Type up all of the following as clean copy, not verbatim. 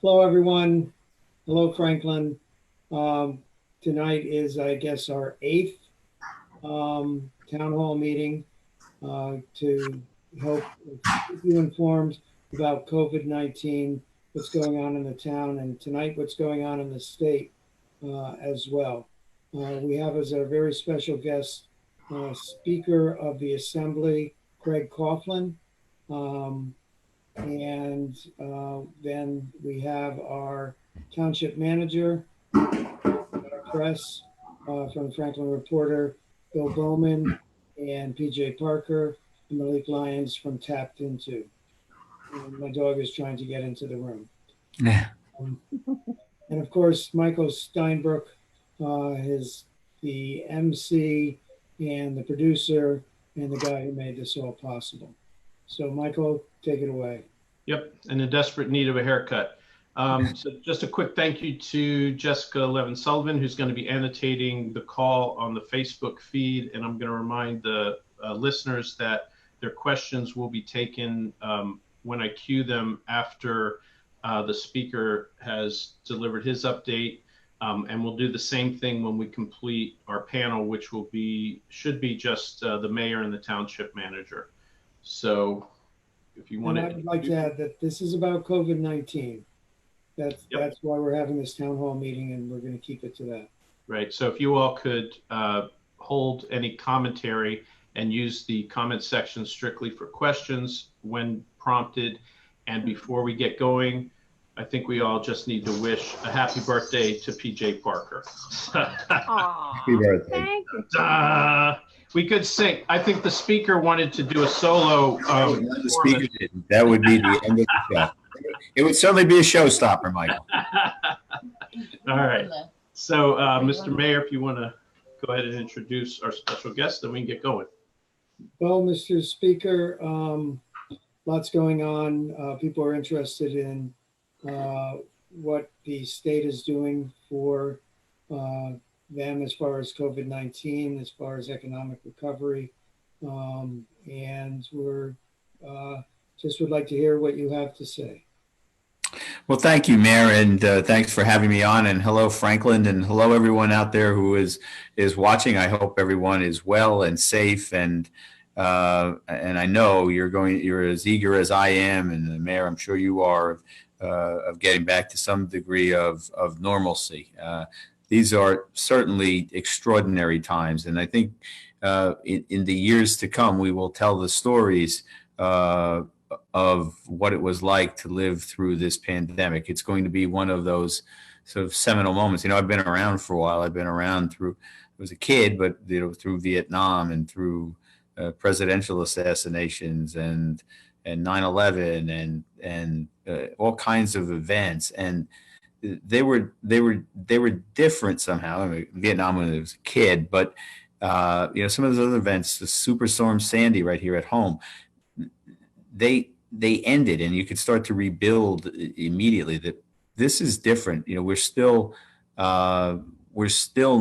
Hello, everyone. Hello, Franklin. Um, Tonight is, I guess, our eighth town hall meeting to help keep you informed about COVID-19, what's going on in the town, and tonight, what's going on in the state as well. We have as our very special guest, Speaker of the Assembly, Craig Coughlin. Um, and then we have our township manager, our press from Franklin Reporter, Bill Bowman, and PJ Parker, and Malik Lyons from Tapped Into. And my dog is trying to get into the room. Yeah. Um, and of course, Michael Steinbrook is the MC and the producer and the guy who made this all possible. So, Michael, take it away. Yep, and in desperate need of a haircut. So just a quick thank you to Jessica Levin Sullivan, who's going to be annotating the call on the Facebook feed. And I'm going to remind the listeners that their questions will be taken when I cue them after the speaker has delivered his update. And we'll do the same thing when we complete our panel, which should be just the mayor and the township manager. So if you want I would like to add that this is about COVID-19. That's why we're having this town hall meeting, and we're going to keep it to that. Right. So if you all could hold any commentary and use the comment section strictly for questions when prompted. And before we get going, I think we all just need to wish a happy birthday to PJ Parker. Happy birthday. Thank you. We could sing. I think the speaker wanted to do a solo. The speaker didn't. That would be the end of the show. It would certainly be a showstopper, Michael. All right. So, Mr. Mayor, if you want to go ahead and introduce our special guest, then we can get going. Well, Mr. Speaker, lots going on. People are interested in what the state is doing for them as far as COVID-19, as far as economic recovery. And we're just would like to hear what you have to say. Well, thank you, Mayor, and thanks for having me on. And hello, Franklin, and hello, everyone out there who is watching. I hope everyone is well and safe, and I know you're as eager as I am, and Mayor, I'm sure you are, of getting back to some degree of normalcy. These are certainly extraordinary times, and I think in the years to come, we will tell the stories of what it was like to live through this pandemic. It's going to be one of those sort of seminal moments. You know, I've been around for a while. I've been around through, I was a kid, but through Vietnam and through presidential assassinations and 9/11 and all kinds of events, and they were different somehow. I mean, Vietnam when I was a kid, but some of those other events, the Superstorm Sandy right here at home, they ended, and you could start to rebuild immediately. That this is different. You know, we're still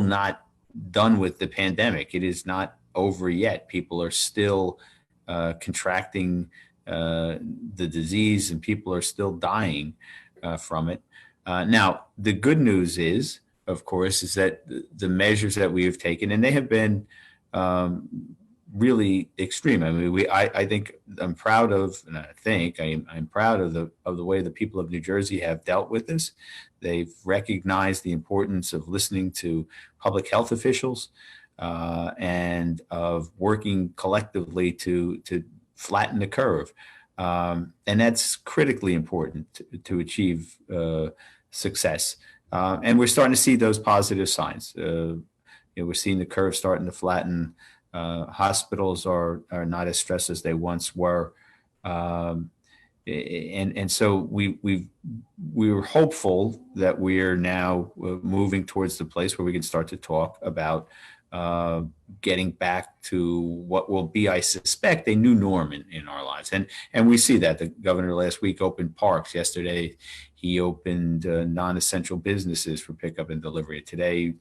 not done with the pandemic. It is not over yet. People are still contracting the disease, and people are still dying from it. Now, the good news is, of course, is that the measures that we have taken, and they have been really extreme. I mean, I think I'm proud of, and I think I'm proud of the way the people of New Jersey have dealt with this. They've recognized the importance of listening to public health officials and of working collectively to flatten the curve, and that's critically important to achieve success. And we're starting to see those positive signs. We're seeing the curve starting to flatten. Hospitals are not as stressed as they once were, and so we were hopeful that we are now moving towards the place where we can start to talk about getting back to what will be, I suspect, a new norm in our lives. And we see that. The governor last week opened parks. Yesterday, he opened non-essential businesses for pickup and delivery. Today,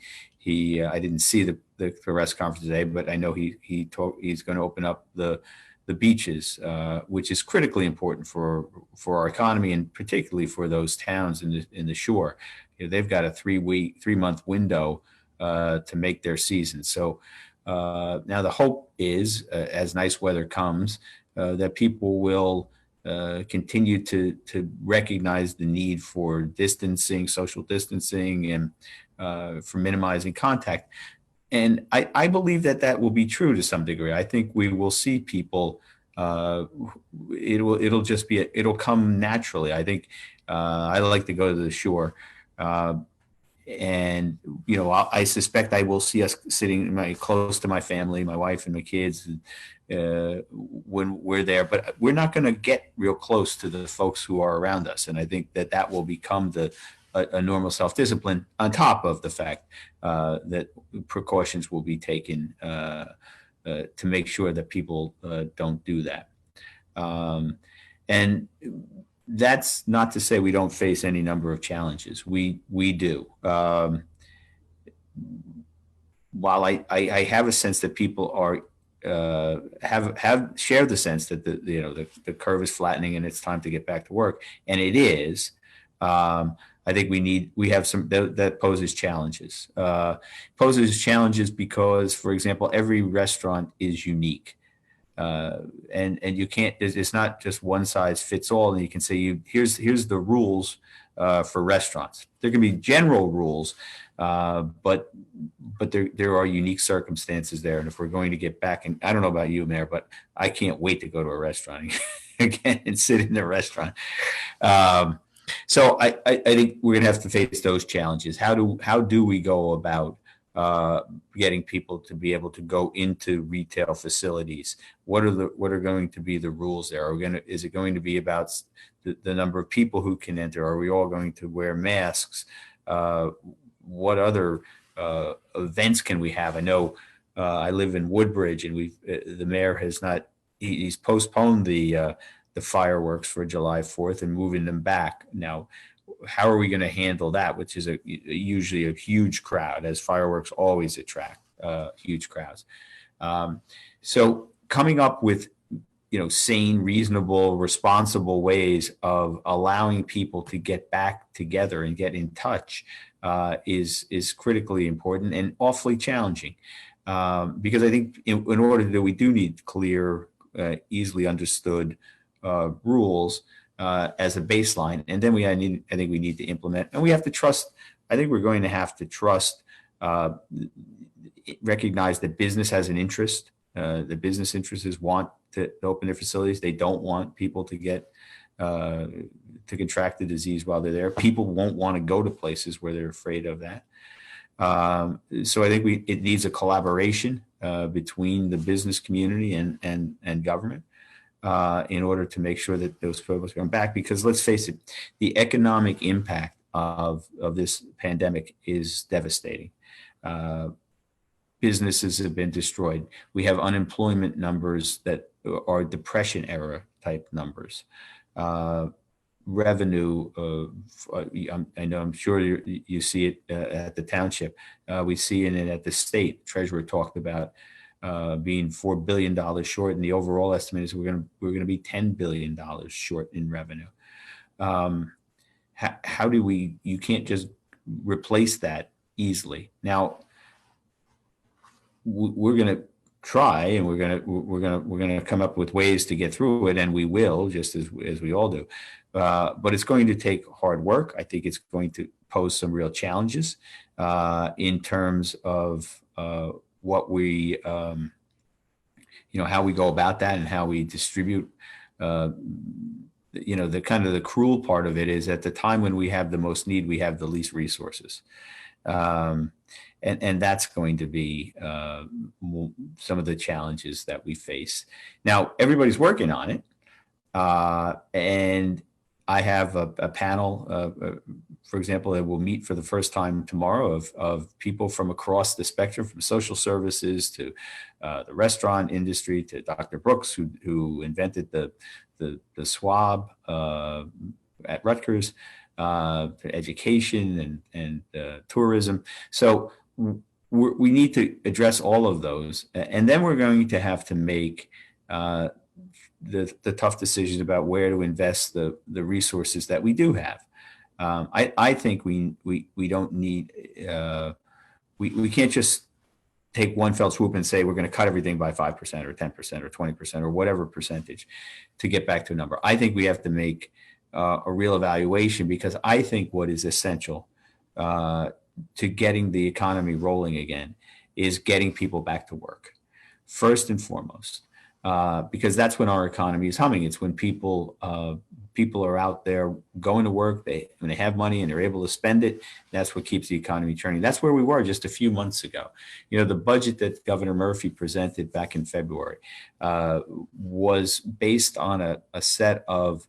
I didn't see the press conference today, but I know he's going to open up the the beaches, which is critically important for our economy, and particularly for those towns in the shore. They've got a 3-month window to make their season. So now the hope is, as nice weather comes, that people will continue to recognize the need for distancing, social distancing, and for minimizing contact. And I believe that will be true to some degree. I think we will see people. It'll come naturally. I think I like to go to the shore. And I suspect I will see us sitting close to my family, my wife and my kids, when we're there. But we're not going to get real close to the folks who are around us, and I think that will become a normal self-discipline, on top of the fact that precautions will be taken to make sure that people don't do that. And that's not to say we don't face any number of challenges. We do. While I have a sense that people are have shared the sense that the curve is flattening and it's time to get back to work, and it is. I think we have some that poses challenges. Poses challenges because, for example, every restaurant is unique. And you can't, it's not just one size fits all. And you can say, here's the rules for restaurants. There can be general rules, but there are unique circumstances there. And if we're going to get back, and I don't know about you, Mayor, but I can't wait to go to a restaurant again and sit in the restaurant. So I think we're gonna have to face those challenges. How do we go about getting people to be able to go into retail facilities? What are going to be the rules there? Is it going to be about the number of people who can enter? Are we all going to wear masks? What other events can we have? I know I live in Woodbridge, and the mayor has not. He's postponed the fireworks for July 4th and moving them back. Now, how are we going to handle that, which is usually a huge crowd, as fireworks always attract huge crowds. So coming up with sane, reasonable, responsible ways of allowing people to get back together and get in touch is critically important and awfully challenging, because I think in order to we do need clear, easily understood rules as a baseline, and then I think we need to implement, and we have to trust. I think we're going to have to trust, recognize that business has an interest. The business interests want to open their facilities. They don't want people to get to contract the disease while they're there. People won't want to go to places where they're afraid of that. So I think it needs a collaboration between the business community and government. In order to make sure that those folks come back, because let's face it, the economic impact of this pandemic is devastating. Businesses have been destroyed. We have unemployment numbers that are Depression era type numbers. Revenue, I'm sure you see it at the township. We see it at the state. Treasurer talked about being $4 billion short, and the overall estimate is we're going to be $10 billion short in revenue. How do we? You can't just replace that easily. Now we're going to try, and we're going to come up with ways to get through it, and we will, just as we all do. But it's going to take hard work. I think it's going to pose some real challenges in terms of what we, how we go about that and how we distribute. The kind of the cruel part of it is, at the time when we have the most need, we have the least resources. And that's going to be some of the challenges that we face. Now, everybody's working on it. And I have a panel, for example, that will meet for the first time tomorrow of people from across the spectrum, from social services to the restaurant industry to Dr. Brooks, who invented the swab at Rutgers, to education and tourism. So we need to address all of those, and then we're going to have to make the tough decisions about where to invest the resources that we do have. I think we don't need we can't just take one fell swoop and say we're going to cut everything by 5% or 10% or 20% or whatever percentage to get back to a number. I think we have to make a real evaluation, because I think what is essential to getting the economy rolling again is getting people back to work, first and foremost, because that's when our economy is humming. It's when people are out there going to work, when they have money and they're able to spend it. That's what keeps the economy churning. That's where we were just a few months ago. You know, the budget that Governor Murphy presented back in February was based on a set of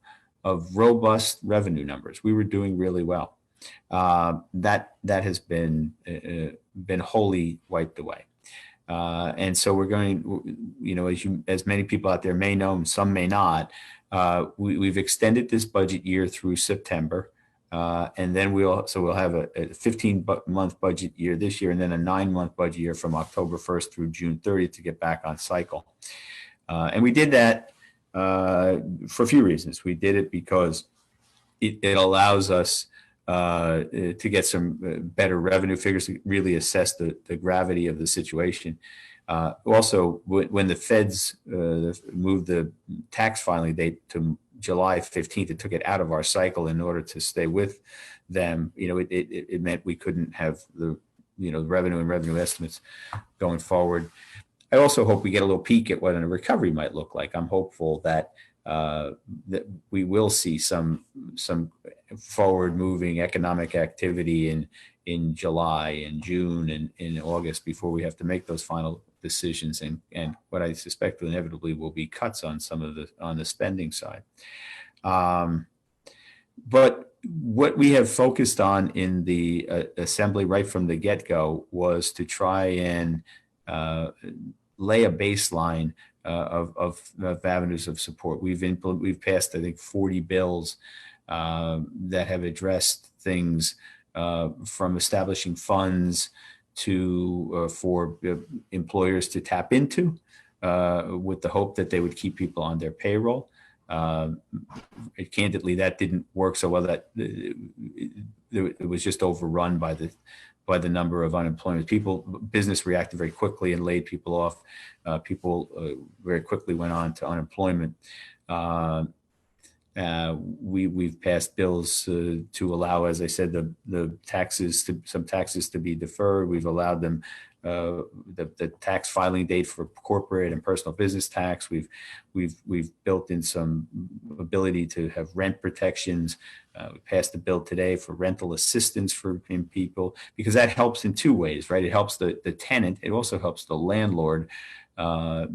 robust revenue numbers. We were doing really well. That has been wholly wiped away. And so we're going, you know, as many people out there may know, and some may not, we've extended this budget year through September. And then we'll have a 15-month budget year this year, and then a 9-month budget year from October 1st through June 30th to get back on cycle. And we did that for a few reasons. We did it because it allows us to get some better revenue figures to really assess the gravity of the situation. Also, when the feds moved the tax filing date to July 15th, it took it out of our cycle in order to stay with them. You know, it meant we couldn't have the revenue and revenue estimates going forward. I also hope we get a little peek at what a recovery might look like. I'm hopeful that that we will see some forward-moving economic activity in July and June and in August before we have to make those final decisions, and what I suspect inevitably will be cuts on some of the spending side. But what we have focused on in the assembly right from the get-go was to try and lay a baseline of avenues of support. We've passed, I think, 40 bills that have addressed things from establishing funds to for employers to tap into with the hope that they would keep people on their payroll. Candidly, that didn't work so well. That it was just overrun by the number of unemployment. Business reacted very quickly and laid people off. People very quickly went on to unemployment. We've passed bills to allow, as I said, some taxes to be deferred. We've allowed them the tax filing date for corporate and personal business tax. We've built in some ability to have rent protections. We passed a bill today for rental assistance for people, because that helps in two ways, right? It helps the tenant. It also helps the landlord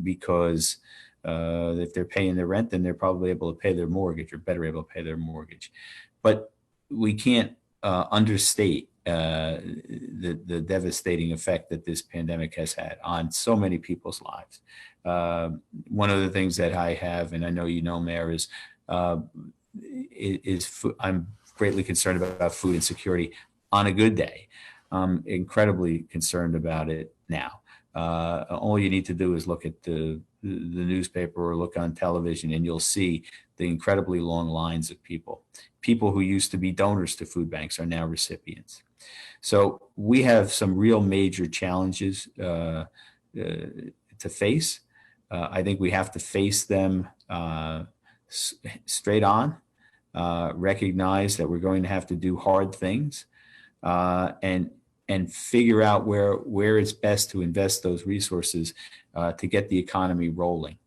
because if they're paying their rent, then they're probably able to pay their mortgage, or better able to pay their mortgage. But we can't understate the devastating effect that this pandemic has had on so many people's lives. One of the things that I have, and I know you know, Mayor, is I'm greatly concerned about food insecurity on a good day. I'm incredibly concerned about it now. All you need to do is look at the newspaper or look on television, and you'll see the incredibly long lines of people. People who used to be donors to food banks are now recipients. So we have some real major challenges to face. I think we have to face them straight on, recognize that we're going to have to do hard things, and figure out where it's best to invest those resources to get the economy rolling.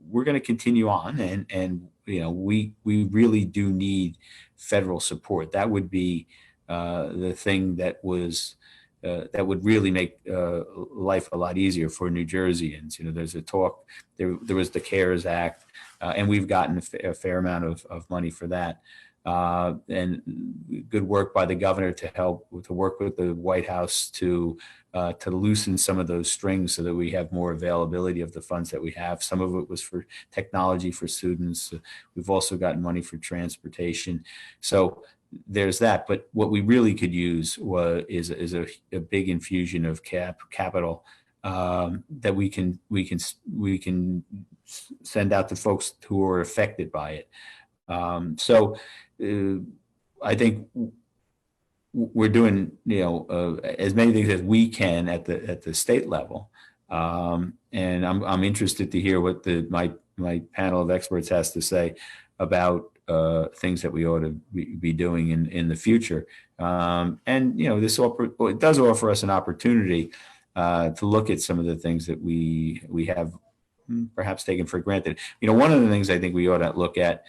We're going to continue on, and we really do need federal support. That would be the thing that would really make life a lot easier for New Jerseyans. There's a talk. There was the CARES Act, and we've gotten a fair amount of money for that. And good work by the governor to work with the White House to loosen some of those strings so that we have more availability of the funds that we have. Some of it was for technology for students. We've also gotten money for transportation. So there's that. But what we really could use is a big infusion of capital that we can send out to folks who are affected by it. So I think we're doing, as many things as we can at the state level. And I'm interested to hear what my panel of experts has to say about things that we ought to be doing in the future. And it does offer us an opportunity to look at some of the things that we have perhaps taken for granted. One of the things I think we ought to look at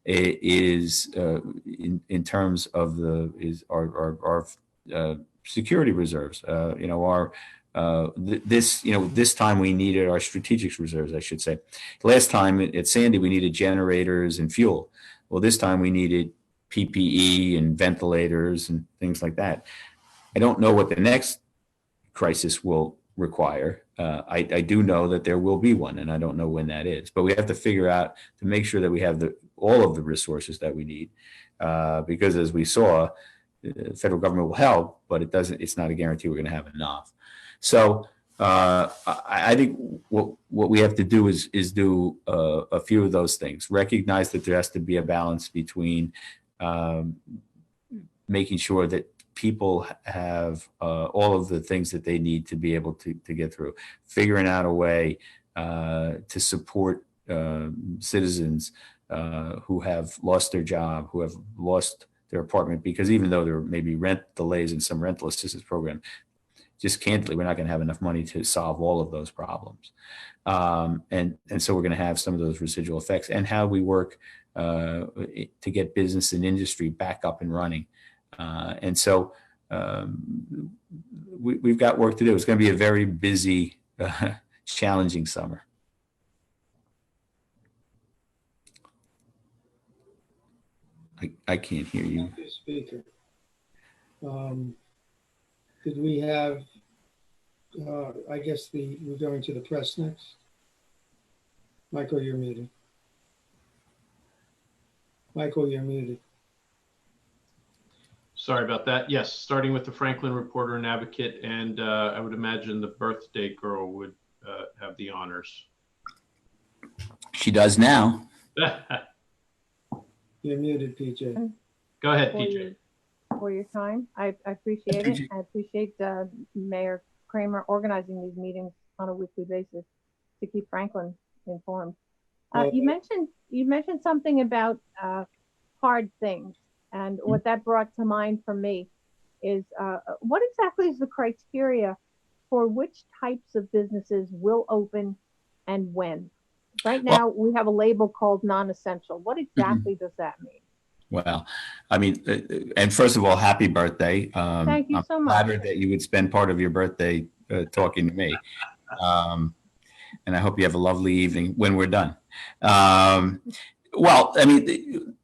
is in terms of our security reserves. This time we needed our strategic reserves, I should say. Last time at Sandy, we needed generators and fuel. Well, this time we needed PPE and ventilators and things like that. I don't know what the next crisis will require. I do know that there will be one, and I don't know when that is. But we have to figure out to make sure that we have all of the resources that we need, because as we saw, the federal government will help, but it's not a guarantee we're going to have enough. So I think what we have to do is do a few of those things. Recognize that there has to be a balance between making sure that people have all of the things that they need to be able to get through, figuring out a way to support citizens who have lost their job, who have lost their apartment, because even though there may be rent delays in some rental assistance program, just candidly, we're not going to have enough money to solve all of those problems. And so we're going to have some of those residual effects, and how we work to get business and industry back up and running. And so we've got work to do. It's going to be a very busy, challenging summer. I can't hear you. Speaker. Did we have, I guess we're going to the press next. Michael, you're muted. Michael, you're muted. Sorry about that. Yes, starting with the Franklin Reporter and Advocate, and I would imagine the birthday girl would have the honors. She does now. You're muted, PJ. Go ahead, PJ. For your time. I appreciate it. I appreciate Mayor Kramer organizing these meetings on a weekly basis to keep Franklin informed. You mentioned something about hard things, and what that brought to mind for me is what exactly is the criteria for which types of businesses will open and when? Right now, we have a label called non-essential. What exactly does that mean? Well, I mean, and first of all, happy birthday. Thank you so much. I'm flattered that you would spend part of your birthday talking to me. And I hope you have a lovely evening when we're done. Well, I mean,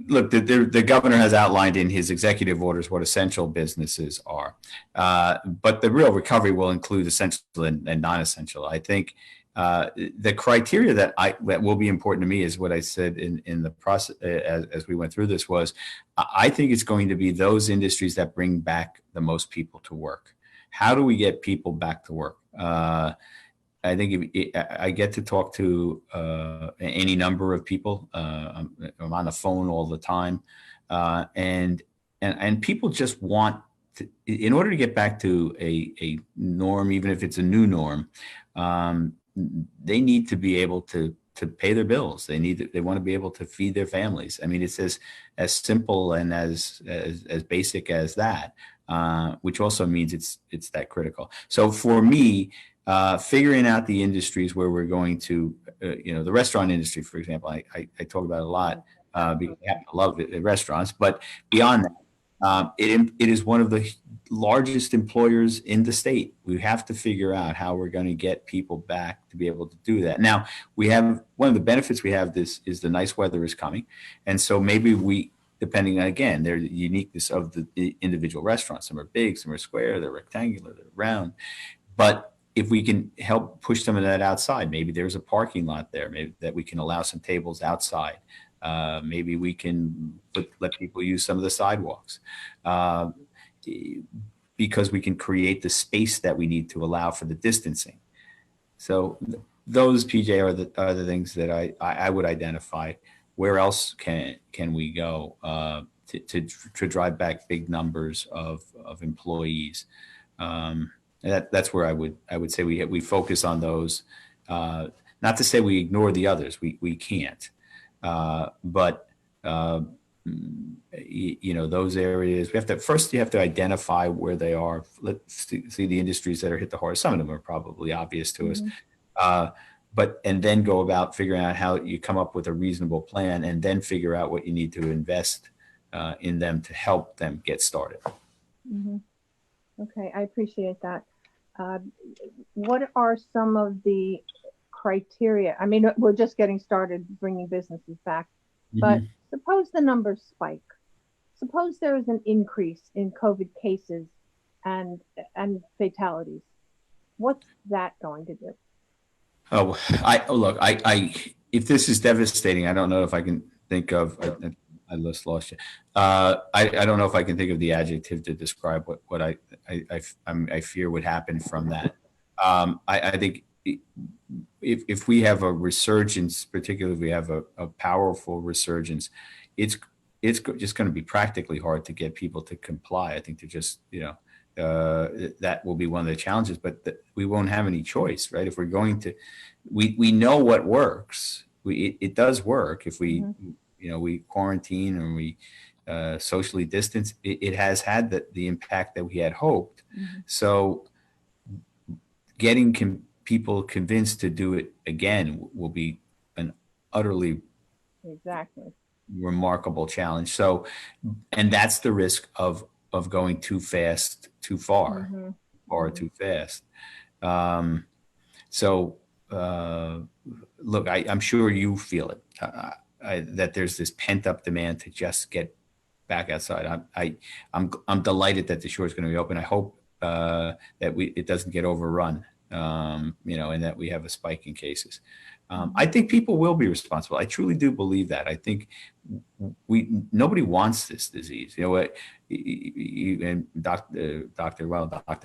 look, the governor has outlined in his executive orders what essential businesses are. But the real recovery will include essential and non-essential. I think the criteria that will be important to me is what I said in the process as we went through this was, I think it's going to be those industries that bring back the most people to work. How do we get people back to work? I think I get to talk to any number of people. I'm on the phone all the time, and people just want to, in order to get back to a norm, even if it's a new norm. They need to be able to pay their bills. They want to be able to feed their families. I mean, it's as simple and as basic as that, which also means it's that critical. So for me, figuring out the industries where we're going to, the restaurant industry, for example, I talk about it a lot because I happen to love it, restaurants, but beyond that, it is one of the largest employers in the state. We have to figure out how we're going to get people back to be able to do that. Now, we have one of the benefits we have is the nice weather is coming. And so maybe depending on, again, their uniqueness of the individual restaurants, some are big, some are square, they're rectangular, they're round. But if we can help push some of that outside, maybe there's a parking lot there, maybe that we can allow some tables outside. Maybe we can let people use some of the sidewalks because we can create the space that we need to allow for the distancing. So those, PJ, are the things that I would identify. Where else can we go to drive back big numbers of employees? That's where I would say we focus on those. Not to say we ignore the others. We can't. But those areas, you have to identify where they are. Let's see the industries that are hit the hardest. Some of them are probably obvious to us. And then go about figuring out how you come up with a reasonable plan, and then figure out what you need to invest in them to help them get started. Mm-hmm. Okay, I appreciate that. What are some of the criteria? I mean, we're just getting started bringing businesses back, but suppose the numbers spike. Suppose there is an increase in COVID cases and fatalities. What's that going to do? Oh, if this is devastating, I don't know if I can think of. I just lost you. I don't know if I can think of the adjective to describe what I fear would happen from that. I think if we have a resurgence, particularly if we have a powerful resurgence, it's just going to be practically hard to get people to comply. I think they're just that will be one of the challenges, but we won't have any choice, right? If we're going to, we know what works. It does work if we, we quarantine and we socially distance. It has had the impact that we had hoped. So getting people convinced to do it again will be an utterly remarkable challenge. So, and that's the risk of going too fast, too far, or too fast. Look, I'm sure you feel it, that there's this pent up demand to just get back outside. I'm delighted that the shore is going to be open. I hope that it doesn't get overrun, and that we have a spike in cases. I think people will be responsible. I truly do believe that. I think nobody wants this disease. And Dr.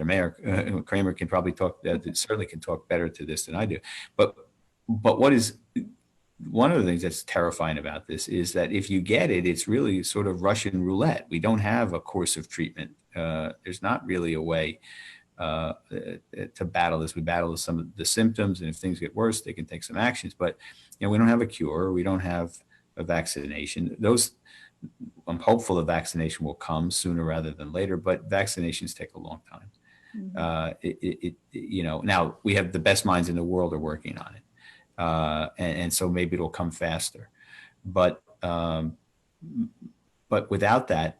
Mayor Kramer can probably certainly can talk better to this than I do. But what is one of the things that's terrifying about this is that if you get it, it's really sort of Russian roulette. We don't have a course of treatment. There's not really a way to battle this. We battle some of the symptoms, and if things get worse, they can take some actions. But we don't have a cure. We don't have a vaccination. I'm hopeful the vaccination will come sooner rather than later. But vaccinations take a long time. Now we have the best minds in the world are working on it, and so maybe it'll come faster. But without that,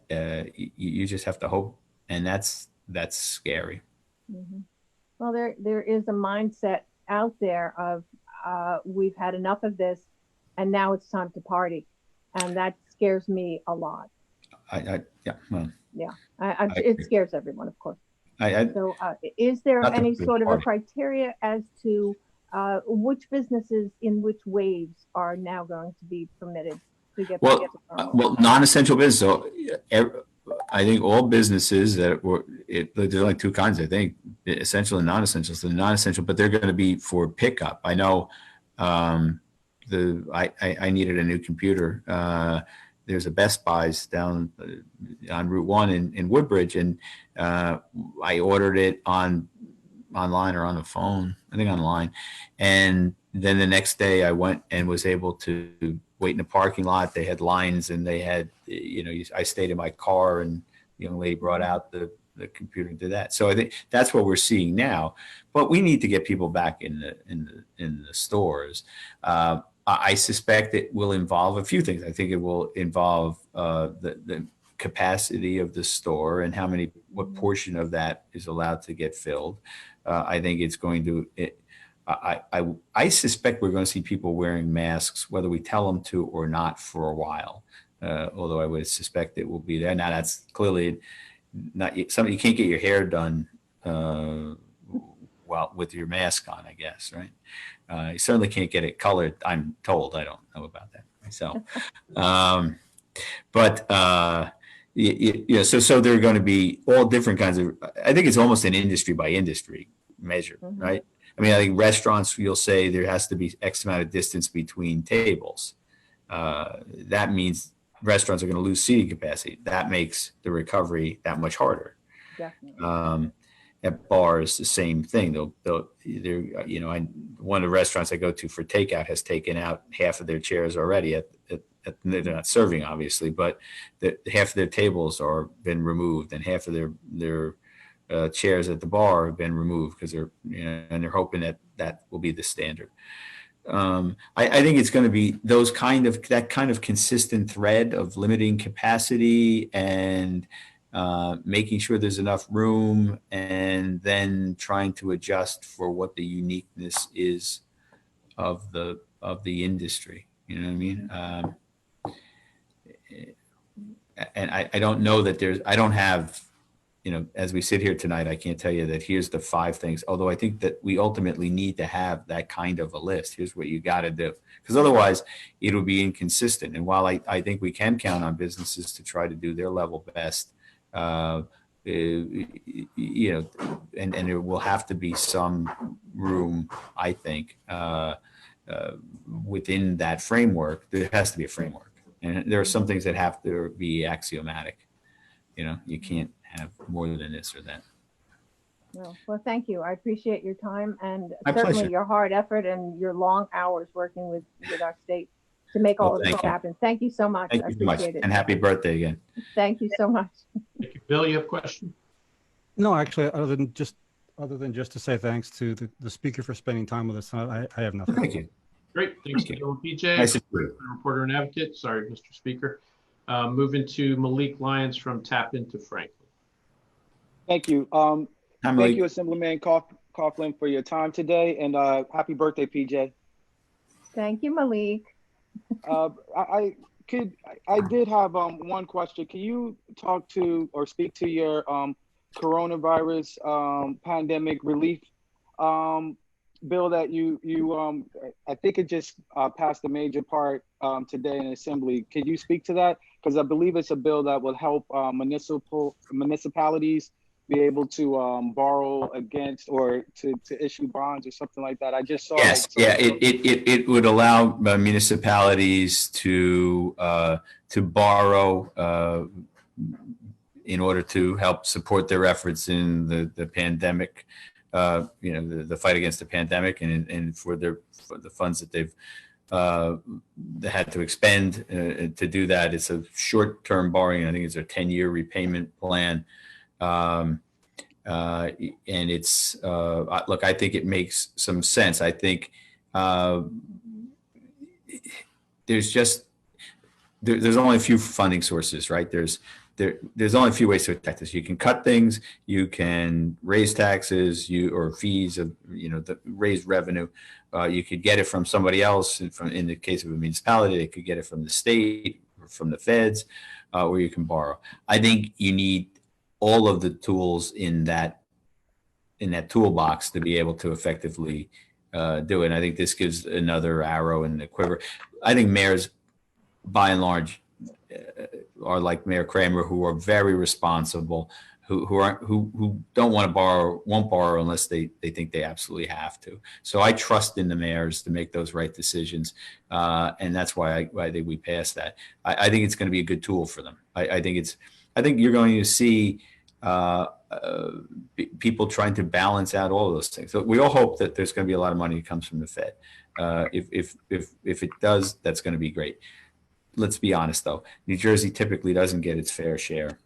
you just have to hope, and that's scary. Well, there is a mindset out there of we've had enough of this, and now it's time to party, and that scares me a lot. It scares everyone, of course. So, is there any sort of a criteria as to which businesses in which waves are now going to be permitted to get back to normal? Well, non-essential business. So I think all businesses there's only two kinds, I think, essential and non-essential. So the non-essential, but they're going to be for pickup. I know I needed a new computer. There's a Best Buy's down on Route 1 in Woodbridge, and I ordered it online or on the phone, I think online. And then the next day I went and was able to wait in the parking lot. They had lines, and they had, I stayed in my car, and the young lady brought out the computer and did that. So I think that's what we're seeing now. But we need to get people back in the stores. I suspect it will involve a few things. I think it will involve the capacity of the store and what portion of that is allowed to get filled. I think it's going to. I suspect we're going to see people wearing masks, whether we tell them to or not, for a while. Although I would suspect it will be there. Now that's clearly not something. You can't get your hair done with your mask on, I guess, right? You certainly can't get it colored, I'm told. I don't know about that myself. So there are going to be all different kinds of. I think it's almost an industry by industry measure, right? I I mean, I think restaurants, you'll say there has to be X amount of distance between tables. That means restaurants are going to lose seating capacity. That makes the recovery that much harder. Definitely. At bars, the same thing. One of the restaurants I go to for takeout has taken out half of their chairs already. They're not serving, obviously, but half of their tables are been removed, and half of their chairs at the bar have been removed because they're hoping that will be the standard. I think it's going to be that kind of consistent thread of limiting capacity and making sure there's enough room, and then trying to adjust for what the uniqueness is of the industry. You know what I mean? And I don't know that I don't have, as we sit here tonight, I can't tell you that here's the 5 things, although I think that we ultimately need to have that kind of a list. Here's what you got to do, because otherwise it'll be inconsistent. And while I think we can count on businesses to try to do their level best, and there will have to be some room, I think, within that framework. There has to be a framework, and there are some things that have to be axiomatic. You can't have more than this or that. Well, thank you. I appreciate your time and My certainly pleasure. your hard effort and your long hours working with our state to make all of this happen. Thank you so much. Thank you so much, and happy birthday again. Thank you so much. Thank you. Bill, you have a question? No, actually, other than just to say thanks to the speaker for spending time with us, I have nothing. Thank you. Great. Thanks to Bill and PJ. Nice to meet you. Reporter and advocate. Sorry, Mr. Speaker. Moving to Malik Lyons from Tap Into Franklin. Thank you. Thank you, Assemblyman Coughlin, for your time today, and happy birthday, PJ. Thank you, Malik. I did have one question. Can you talk to or speak to your coronavirus pandemic relief bill that you I think it just passed a major part today in Assembly. Could you speak to that? Because I believe it's a bill that will help municipalities be able to borrow against or to issue bonds or something like that. I just saw. Yes, it would allow municipalities to borrow in order to help support their efforts in the pandemic, the fight against the pandemic, and for the funds that they've they had to expend to do that. It's a short-term borrowing. I think it's a 10-year repayment plan. And it's look, I think it makes some sense. I think there's only a few funding sources, right? There's only a few ways to attack this. You can cut things, you can raise taxes, or fees of raise revenue. You could get it from somebody else. In the case of a municipality, they could get it from the state or from the feds, or you can borrow. I think you need all of the tools in that toolbox to be able to effectively do it. And I think this gives another arrow in the quiver. I think mayors, by and large, are like Mayor Kramer, who are very responsible, who don't want to borrow, won't borrow unless they think they absolutely have to. So I trust in the mayors to make those right decisions, and that's why I think we passed that. I think it's going to be a good tool for them. I think you're going to see people trying to balance out all of those things. So we all hope that there's going to be a lot of money that comes from the Fed. If it does, that's going to be great. Let's be honest, though. New Jersey typically doesn't get its fair share,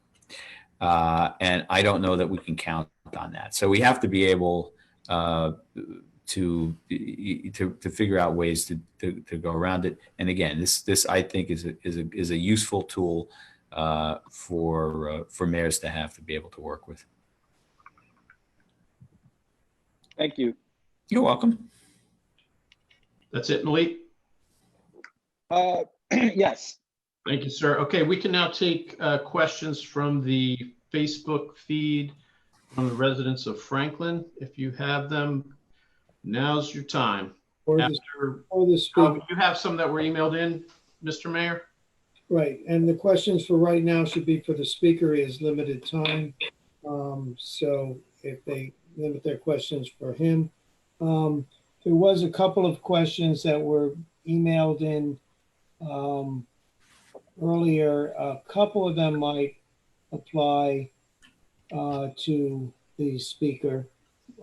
and I don't know that we can count on that. So we have to be able to figure out ways to go around it. And again, this I think is a useful tool for mayors to have to be able to work with. Thank you. You're welcome. That's it, Malik? Yes. Thank you, sir. Okay, we can now take questions from the Facebook feed from the residents of Franklin. If you have them, now's your time. Or the speaker. You have some that were emailed in, Mr. Mayor? Right, and the questions for right now should be for the speaker. He has limited time. So if they limit their questions for him, There was a couple of questions that were emailed in earlier. A couple of them might apply to the speaker.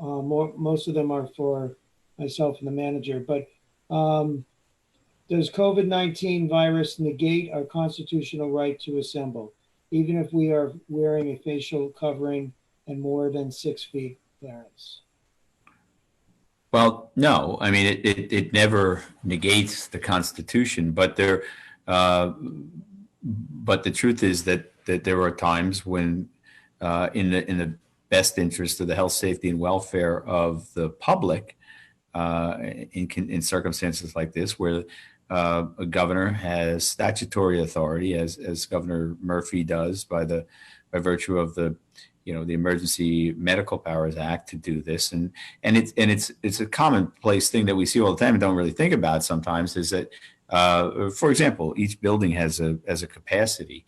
Most of them are for myself and the manager. But does COVID-19 virus negate our constitutional right to assemble, even if we are wearing a facial covering and more than 6 feet clearance? Well, no, I mean, it never negates the Constitution, but but the truth is that there are times when, in the best interest of the health, safety, and welfare of the public, in circumstances like this, where a governor has statutory authority, as Governor Murphy does by virtue of the Emergency Medical Powers Act, to do this, and it's a commonplace thing that we see all the time and don't really think about sometimes, is that, for example, each building has a capacity.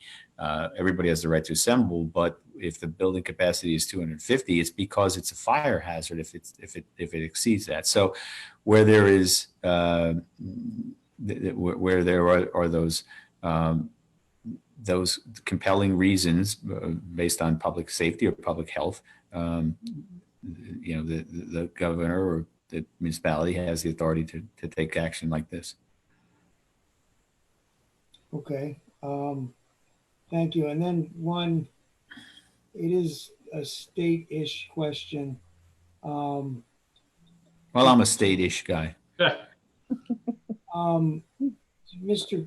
Everybody has the right to assemble, but if the building capacity is 250, it's because it's a fire hazard if it exceeds that. So where there is where there are those compelling reasons based on public safety or public health, the governor or the municipality has the authority to take action like this. Okay, thank you. And then it is a state-ish question. Well, I'm a state-ish guy. Mr.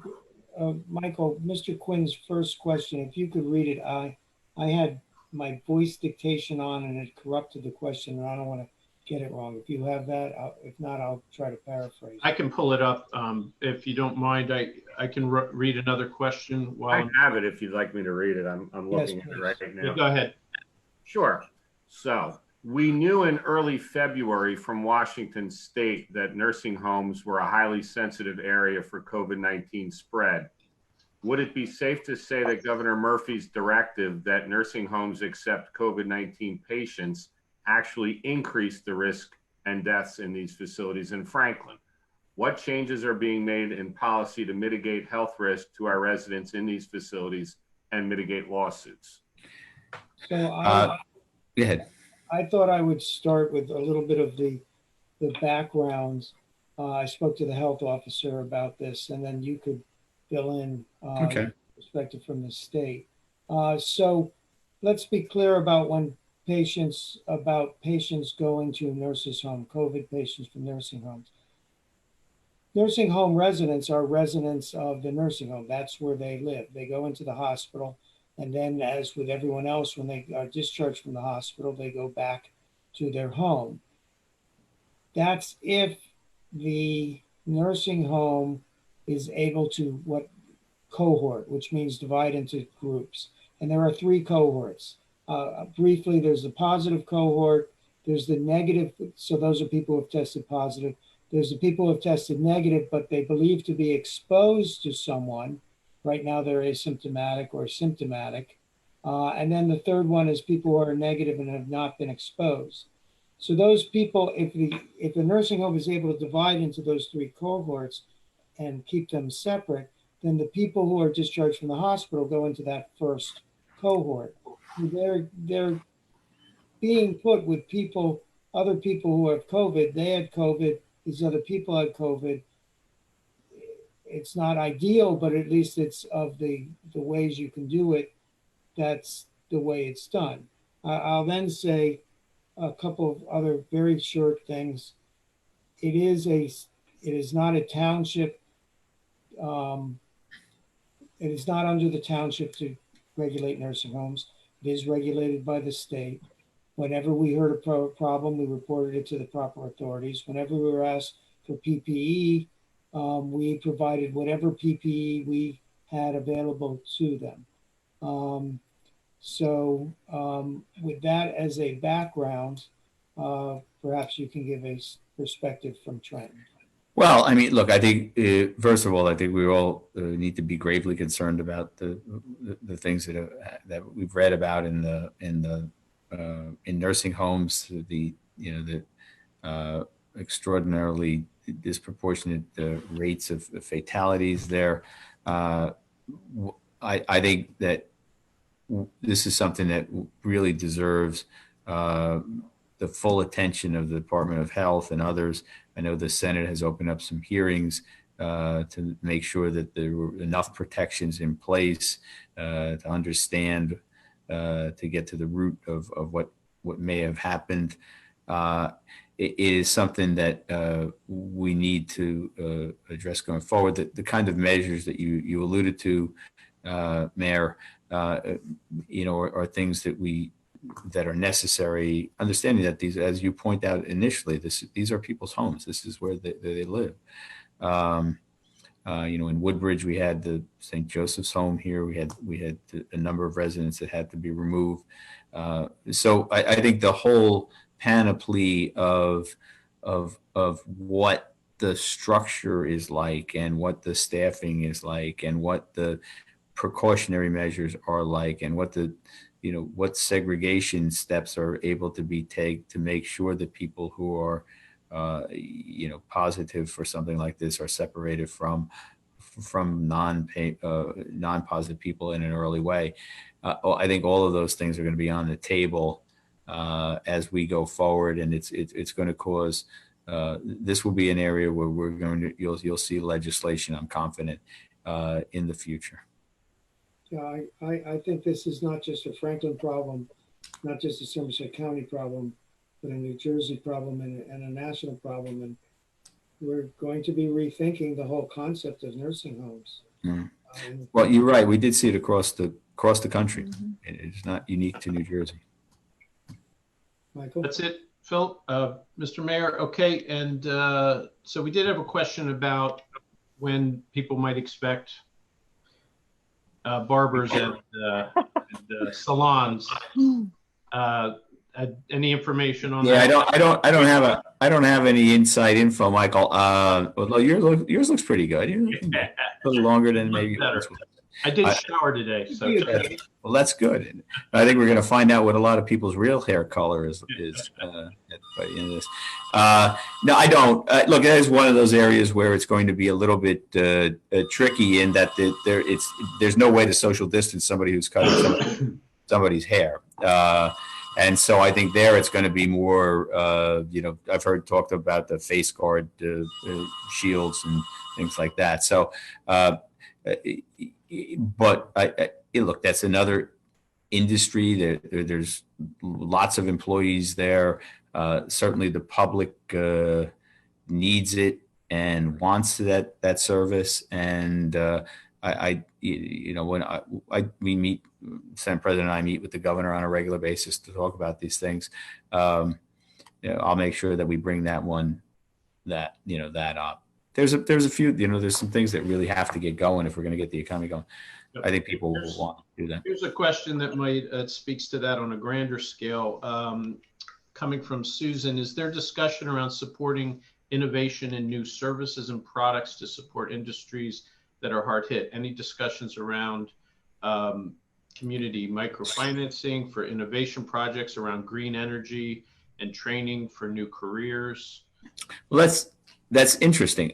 Michael, Mr. Quinn's first question, if you could read it. I had my voice dictation on and it corrupted the question, and I don't want to get it wrong. If you have that, if not, I'll try to paraphrase. I can pull it up. If you don't mind, I can read another question while I have it if you'd like me to read it. I'm looking at it right now. Yeah, go ahead. Sure. So we knew in early February from Washington State that nursing homes were a highly sensitive area for COVID-19 spread. Would it be safe to say that Governor Murphy's directive that nursing homes accept COVID-19 patients actually increased the risk and deaths in these facilities in Franklin? What changes are being made in policy to mitigate health risk to our residents in these facilities and mitigate lawsuits? So Go ahead. I thought I would start with a little bit of the background. I spoke to the health officer about this, and then you could fill in perspective from the state. So let's be clear about patients going to nurses' home, COVID patients from nursing homes. Nursing home residents are residents of the nursing home. That's where they live. They go into the hospital. And then, as with everyone else, when they are discharged from the hospital, they go back to their home. That's if the nursing home is able to cohort, which means divide into groups. And there are 3 cohorts. Briefly, there's the positive cohort. There's the negative. So those are people who have tested positive. There's the people who have tested negative, but they believe to be exposed to someone. Right now, they're asymptomatic or symptomatic. And then the third one is people who are negative and have not been exposed. So those people, if the nursing home is able to divide into those 3 cohorts and keep them separate, then the people who are discharged from the hospital go into that first cohort. They're being put with other people who have COVID. They had COVID. These other people had COVID. It's not ideal, but at least it's of the ways you can do it. That's the way it's done. I'll then say a couple of other very short things. It is not a township. It is not under the township to regulate nursing homes. It is regulated by the state. Whenever we heard a problem, we reported it to the proper authorities. Whenever we were asked for PPE, we provided whatever PPE we had available to them. With that as a background, perhaps you can give a perspective from Trenton. Well, I mean, look, I think first of all, I think we all need to be gravely concerned about the things that we've read about in nursing homes, the extraordinarily disproportionate rates of fatalities there. I think that this is something that really deserves the full attention of the Department of Health and others. I know the Senate has opened up some hearings to make sure that there were enough protections in place to understand, to get to the root of what may have happened. It is something that we need to address going forward. The kind of measures that you alluded to, Mayor, are things that are necessary. Understanding that these, as you point out initially, these are people's homes. This is where they live. In Woodbridge, we had the St. Joseph's home here. We had a number of residents that had to be removed. So I think the whole panoply of what the structure is like, and what the staffing is like, and what the precautionary measures are like, and what segregation steps are able to be taken to make sure that people who are positive for something like this are separated from non-positive people in an early way. I think all of those things are going to be on the table as we go forward, and it's going to cause. This will be an area where you'll see legislation, I'm confident, in the future. Yeah, I think this is not just a Franklin problem, not just a Somerset County problem, but a New Jersey problem and a national problem. And we're going to be rethinking the whole concept of nursing homes. Mm. Well, you're right. We did see it across the country. Mm-hmm. It's not unique to New Jersey. Michael? That's it, Phil. Mr. Mayor, okay. And so we did have a question about when people might expect barbers and salons. Any information on that? Yeah, I don't have any inside info, Michael. Although yours looks pretty good. A little longer than maybe. Better. I did shower today, so well, that's good. I think we're going to find out what a lot of people's real hair color is by the end of this. No, I don't. Look, it is one of those areas where it's going to be a little bit tricky in that there's no way to social distance somebody who's cutting somebody's hair. And so I think there it's going to be more, I've heard talked about the face guard shields and things like that. So, but look, that's another industry. There's lots of employees there. Certainly the public needs it and wants that service. And we meet, Senate President and I meet with the governor on a regular basis to talk about these things. I'll make sure that we bring that up. There's a few, there's some things that really have to get going if we're going to get the economy going. Yep. I think people will want to do that. Here's a question that might speaks to that on a grander scale. Coming from Susan, is there discussion around supporting innovation in new services and products to support industries that are hard hit? Any discussions around community microfinancing for innovation projects around green energy and training for new careers? Well, that's interesting.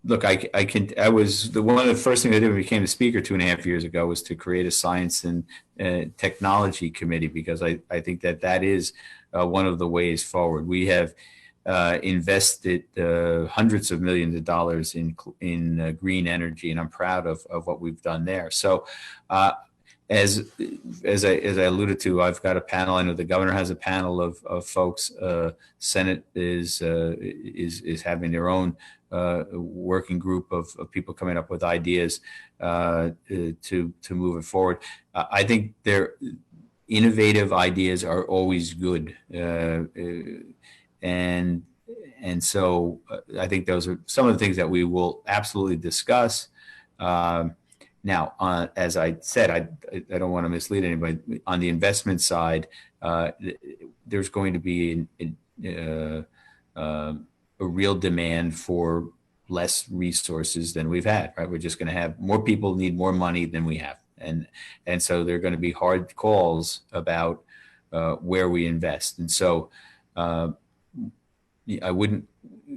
Look, I was one of the first things I did when I became the speaker 2.5 years ago was to create a science and technology committee, because I think that is one of the ways forward. We have invested hundreds of millions of dollars in green energy, and I'm proud of what we've done there. So, as I alluded to, I've got a panel. I know the governor has a panel of folks. Senate is having their own working group of people coming up with ideas to move it forward. I think their innovative ideas are always good. And so I think those are some of the things that we will absolutely discuss. Now, as I said, I don't want to mislead anybody. On the investment side, there's going to be a real demand for less resources than we've had. Right? We're just going to have more people need more money than we have, and so there are going to be hard calls about where we invest. And so I wouldn't,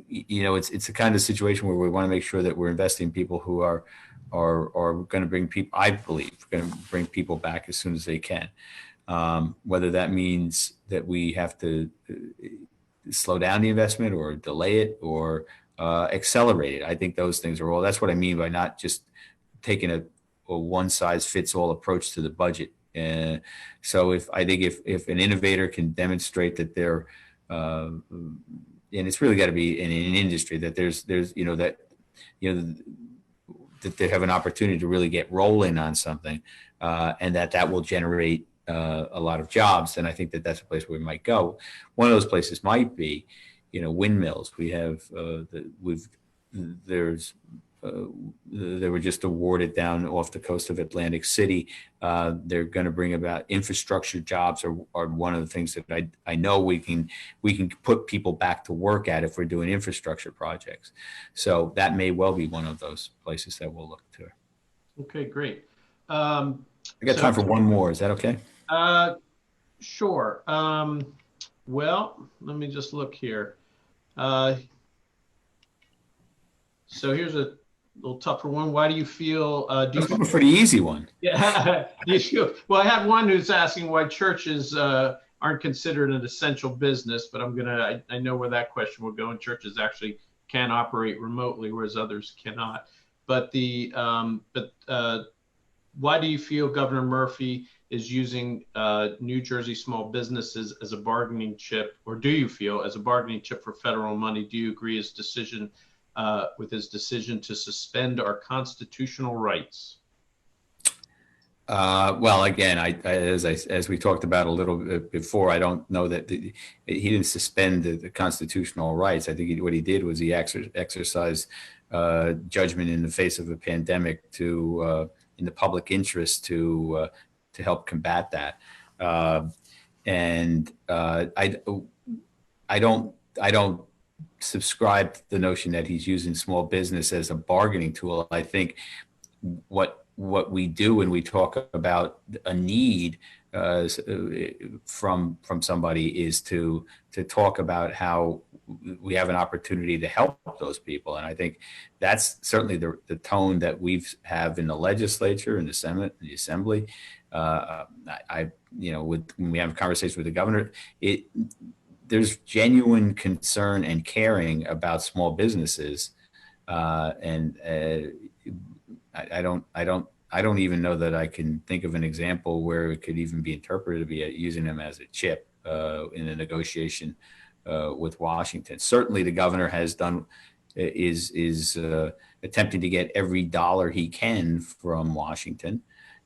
it's a kind of situation where we want to make sure that we're investing in people who are going to bring people, I believe, going to bring people back as soon as they can. Whether that means that we have to slow down the investment or delay it or accelerate it. I think those things are all, that's what I mean by not just taking a one size fits all approach to the budget. So if an innovator can demonstrate that they're, and it's really got to be in an industry that there's that they have an opportunity to really get rolling on something, and that will generate a lot of jobs, then I think that that's a place where we might go. One of those places might be, windmills. We have they were just awarded down off the coast of Atlantic City. They're going to bring about infrastructure jobs are one of the things that I know we can put people back to work at if we're doing infrastructure projects. So that may well be one of those places that we'll look to. Okay, great. I got time for one more. Is that okay? Sure. Well, let me just look here. So here's a little tougher one. Why do you feel? That's a pretty easy one. Yeah. Well, I have one who's asking why churches aren't considered an essential business, but I know where that question will go. And churches actually can operate remotely, whereas others cannot. But why do you feel Governor Murphy is using New Jersey small businesses as a bargaining chip, or do you feel as a bargaining chip for federal money? Do you agree with his decision to suspend our constitutional rights? Well, again, as we talked about a little bit before, I don't know that he didn't suspend the constitutional rights. I think what he did was he exercised judgment in the face of a pandemic in the public interest to help combat that. And I don't subscribe to the notion that he's using small business as a bargaining tool. I think what we do when we talk about a need from somebody is to talk about how we have an opportunity to help those people. And I think that's certainly the tone that have in the legislature, in the Senate, in the Assembly. When we have conversations with the governor, there's genuine concern and caring about small businesses, and I don't even know that I can think of an example where it could even be interpreted to be using them as a chip in a negotiation with Washington. Certainly, the governor is attempting to get every dollar he can from Washington,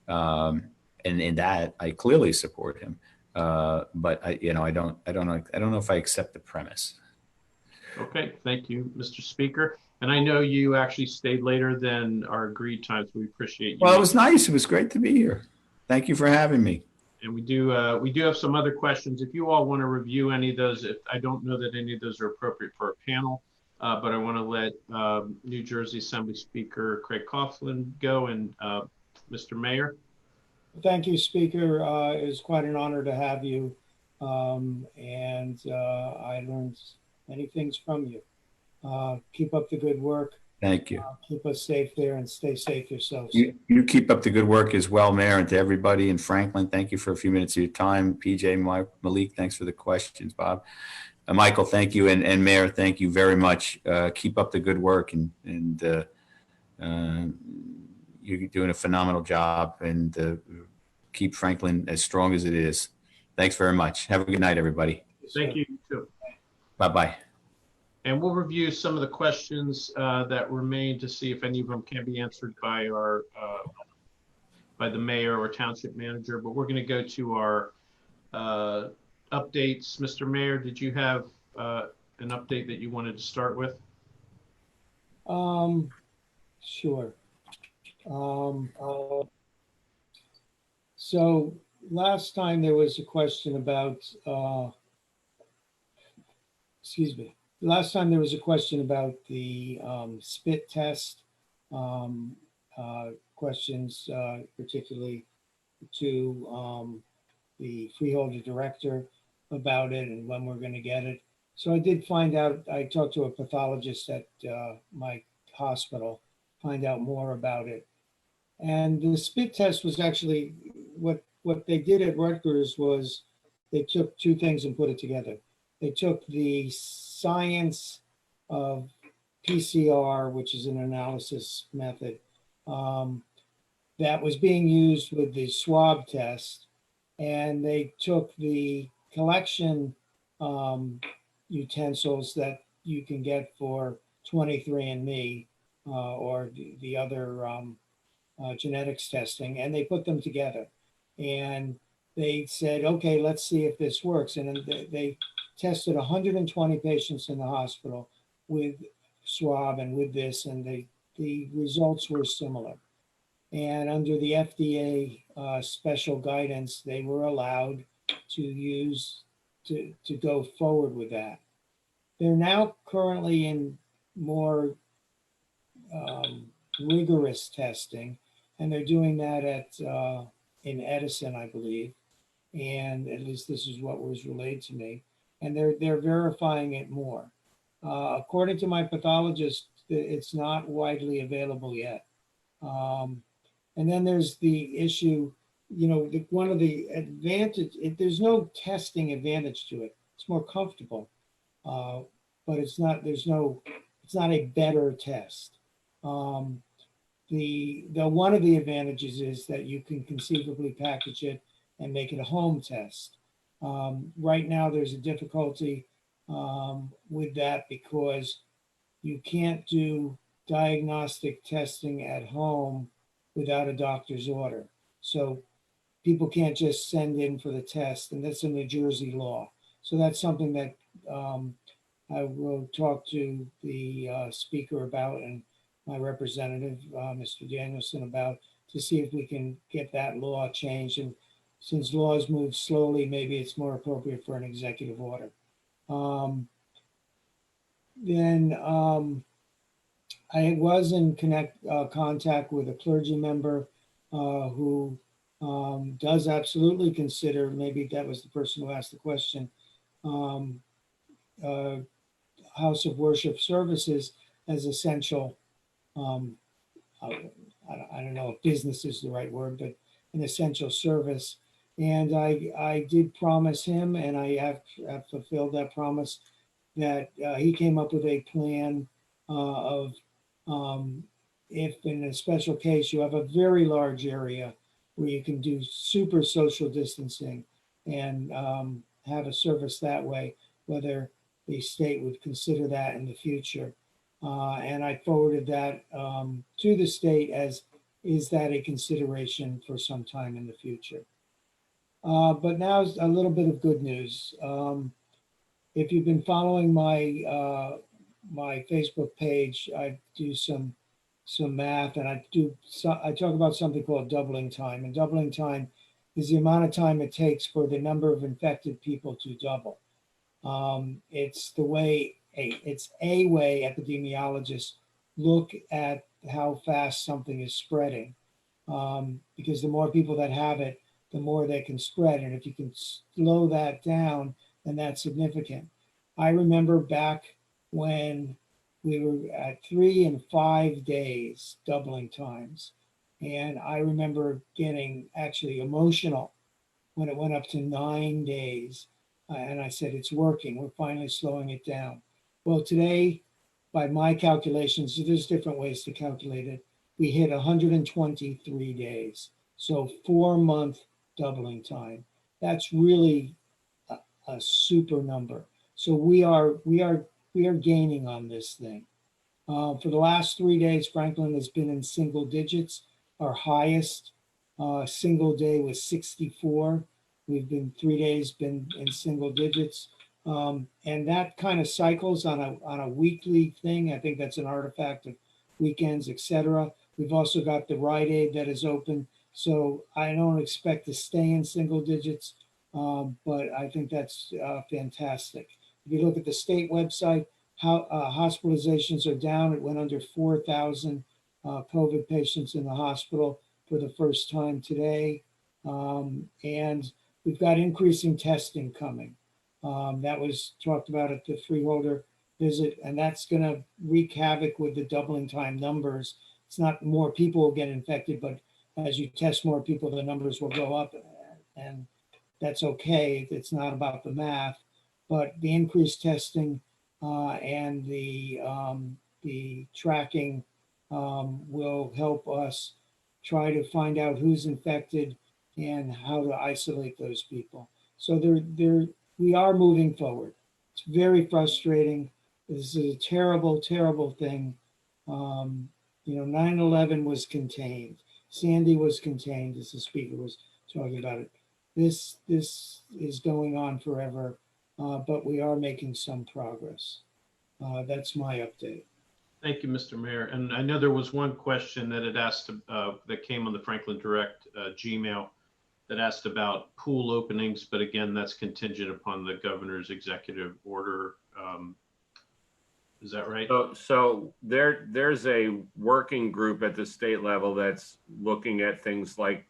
and in that I clearly support him. But I don't know if I accept the premise. Okay, thank you, Mr. Speaker. And I know you actually stayed later than our agreed time, so we appreciate you. Well, it was nice. It was great to be here. Thank you for having me. And we do have some other questions. If you all want to review any of those, I don't know that any of those are appropriate for a panel, but I want to let New Jersey Assembly Speaker Craig Coughlin go, and Mr. Mayor. Thank you, Speaker. It was quite an honor to have you, and I learned many things from you. Keep up the good work. Thank you. Keep us safe there and stay safe yourselves. You keep up the good work as well, Mayor, and to everybody in Franklin. Thank you for a few minutes of your time. PJ, Malik, thanks for the questions. Bob, Michael, thank you, and Mayor, thank you very much. Keep up the good work, and you're doing a phenomenal job, and keep Franklin as strong as it is. Thanks very much. Have a good night, everybody. Thank you, too. Bye-bye. And we'll review some of the questions that remain to see if any of them can be answered by the mayor or township manager. But we're going to go to our updates. Mr. Mayor, did you have an update that you wanted to start with? Sure. So last time there was a question about, Last time there was a question about the spit test questions, particularly to the freeholder director about it and when we're going to get it. So I did find out, I talked to a pathologist at my hospital, find out more about it. And the spit test was actually what they did at Rutgers was they took two things and put it together. They took the science of PCR, which is an analysis method, that was being used with the swab test, and they took the collection utensils that you can get for 23andMe or the other genetics testing, and they put them together. And they said, okay, let's see if this works. And they tested 120 patients in the hospital with swab and with this, and the results were similar. And under the FDA special guidance, they were allowed to use to go forward with that. They're now currently in more rigorous testing, and they're doing that at in Edison, I believe. And at least this is what was relayed to me. And they're verifying it more. According to my pathologist, it's not widely available yet. And then there's the issue, you know, one of the advantage, there's no testing advantage to it. It's more comfortable, but it's not a better test. The one of the advantages is that you can conceivably package it and make it a home test. Right now, there's a difficulty with that because you can't do diagnostic testing at home without a doctor's order. So people can't just send in for the test, and that's a New Jersey law. So that's something that I will talk to the speaker about and my representative, Mr. Danielson, about to see if we can get that law changed. And since laws move slowly, maybe it's more appropriate for an executive order. I was in contact with a clergy member who does absolutely consider, maybe that was the person who asked the question, house of worship services as essential. I don't know if business is the right word, but an essential service. And I did promise him, and I have fulfilled that promise, that he came up with a plan of if in a special case you have a very large area where you can do super social distancing and have a service that way, whether the state would consider that in the future. And I forwarded that to the state as, is that a consideration for some time in the future? But now a little bit of good news. If you've been following my my Facebook page, I do some math, and I talk about something called doubling time. And doubling time is the amount of time it takes for the number of infected people to double. It's a way epidemiologists look at how fast something is spreading, because the more people that have it, the more they can spread. And if you can slow that down, then that's significant. I remember back when we were at 3 and 5 days doubling times. And I remember getting actually emotional when it went up to 9 days. And I said, it's working. We're finally slowing it down. Well, today, by my calculations, there's different ways to calculate it. We hit 123 days. So 4-month doubling time. That's really a super number. So we are gaining on this thing. For the last 3 days, Franklin has been in single digits. Our highest single day was 64. We've been 3 days been in single digits. And that kind of cycles on a weekly thing. I think that's an artifact of weekends, etc. We've also got the Rite Aid that is open. So I don't expect to stay in single digits, but I think that's fantastic. If you look at the state website, how hospitalizations are down. It went under 4,000 COVID patients in the hospital for the first time today. And we've got increasing testing coming. That was talked about at the freeholder visit, and that's going to wreak havoc with the doubling time numbers. It's not more people will get infected, but as you test more people, the numbers will go up, and that's okay. It's not about the math, but the increased testing and the tracking will help us try to find out who's infected and how to isolate those people. So we are moving forward. It's very frustrating. This is a terrible, terrible thing. 9/11 was contained. Sandy was contained, as the speaker was talking about it. This is going on forever, but we are making some progress. That's my update. Thank you, Mr. Mayor. And I know there was one question that had asked that came on the Franklin Direct Gmail that asked about pool openings, but again, that's contingent upon the governor's executive order. Is that right? So there's a working group at the state level that's looking at things like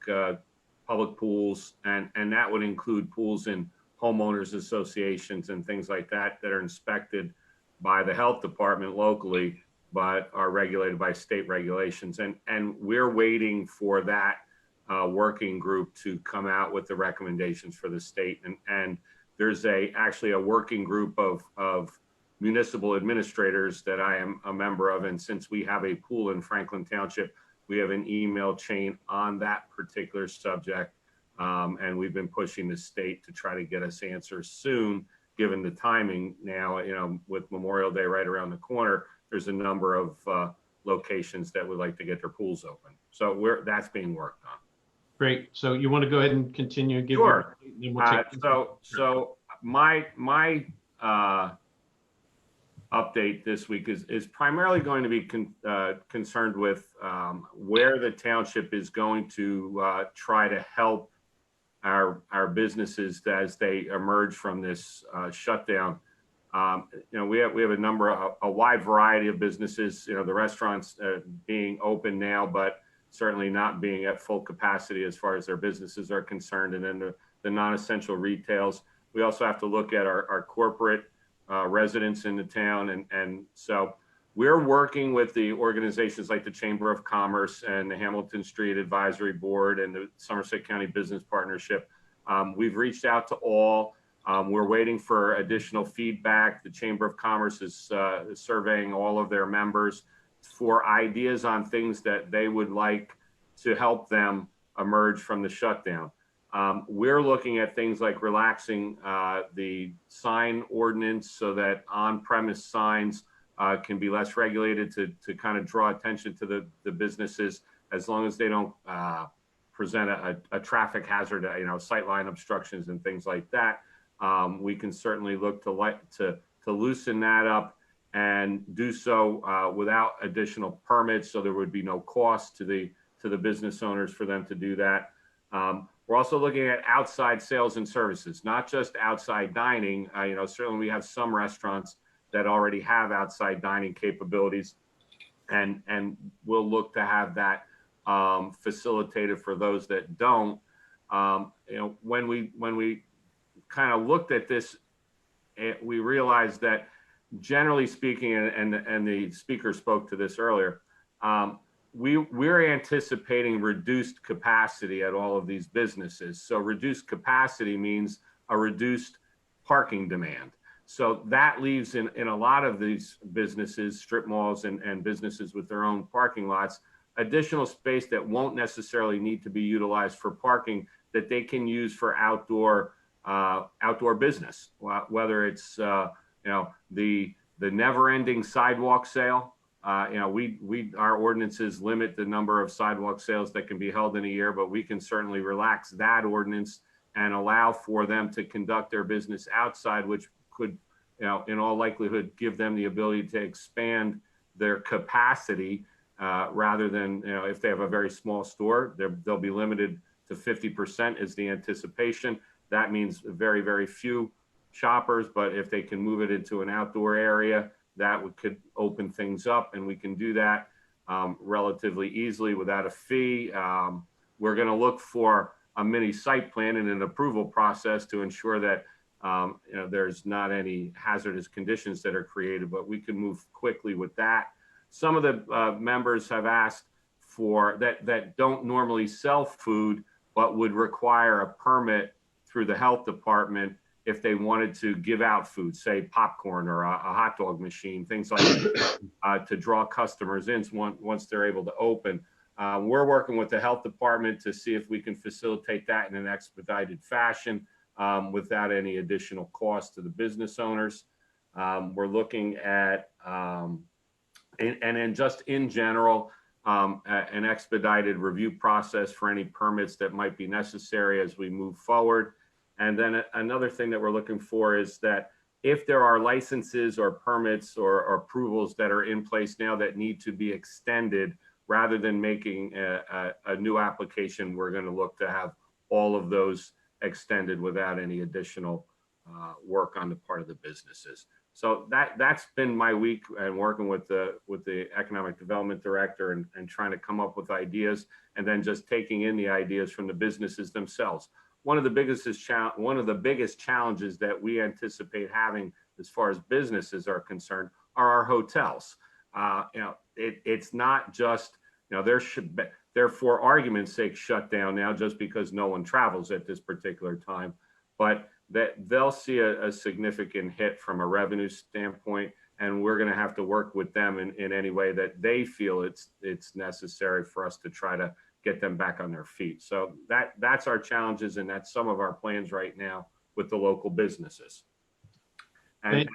public pools, and that would include pools in homeowners associations and things like that are inspected by the health department locally, but are regulated by state regulations. And we're waiting for that working group to come out with the recommendations for the state. And there's actually a working group of municipal administrators that I am a member of. And since we have a pool in Franklin Township, we have an email chain on that particular subject. And we've been pushing the state to try to get us answers soon, given the timing now, with Memorial Day right around the corner. There's a number of locations that would like to get their pools open. So that's being worked on. Great. So you want to go ahead and continue and give Sure. We'll So my update this week is primarily going to be concerned with where the township is going to try to help our businesses as they emerge from this shutdown. We have a wide variety of businesses. The restaurants being open now, but certainly not being at full capacity as far as their businesses are concerned, and then the non-essential retails. We also have to look at our corporate residents in the town, and so we're working with the organizations like the Chamber of Commerce and the Hamilton Street Advisory Board and the Somerset County Business Partnership. We've reached out to all. We're waiting for additional feedback. The Chamber of Commerce is surveying all of their members for ideas on things that they would like to help them emerge from the shutdown. We're looking at things like relaxing the sign ordinance so that on-premise signs can be less regulated to kind of draw attention to the businesses, as long as they don't present a traffic hazard, sightline obstructions and things like that. We can certainly look to loosen that up and do so without additional permits, so there would be no cost to the business owners for them to do that. We're also looking at outside sales and services, not just outside dining. Certainly we have some restaurants that already have outside dining capabilities, and we'll look to have that facilitated for those that don't. When we kind of looked at this, we realized that, generally speaking, and the speaker spoke to this earlier, we're anticipating reduced capacity at all of these businesses. So reduced capacity means a reduced parking demand. So that leaves in a lot of these businesses, strip malls and businesses with their own parking lots, additional space that won't necessarily need to be utilized for parking, that they can use for outdoor business, whether it's the never-ending sidewalk sale. Our ordinances limit the number of sidewalk sales that can be held in a year, but we can certainly relax that ordinance and allow for them to conduct their business outside, which could, in all likelihood, give them the ability to expand their capacity rather than, if they have a very small store, they'll be limited to 50% is the anticipation. That means very, very few shoppers, but if they can move it into an outdoor area, that could open things up, and we can do that relatively easily without a fee. We're going to look for a mini site plan and an approval process to ensure that there's not any hazardous conditions that are created, but we can move quickly with that. Some of the members have asked for that don't normally sell food, but would require a permit through the health department if they wanted to give out food, say popcorn or a hot dog machine, things like that, to draw customers in once they're able to open. We're working with the health department to see if we can facilitate that in an expedited fashion without any additional cost to the business owners. We're looking at, and then just in general, an expedited review process for any permits that might be necessary as we move forward. And then another thing that we're looking for is that if there are licenses or permits or approvals that are in place now that need to be extended, rather than making a new application, we're going to look to have all of those extended without any additional work on the part of the businesses. So that's been my week, and working with the economic development director and trying to come up with ideas, and then just taking in the ideas from the businesses themselves. One of the biggest challenges that we anticipate having as far as businesses are concerned are our hotels. It's not just, they're for argument's sake shut down now just because no one travels at this particular time, but that they'll see a significant hit from a revenue standpoint, and we're going to have to work with them in any way that they feel it's necessary for us to try to get them back on their feet. So that's our challenges, and that's some of our plans right now with the local businesses. And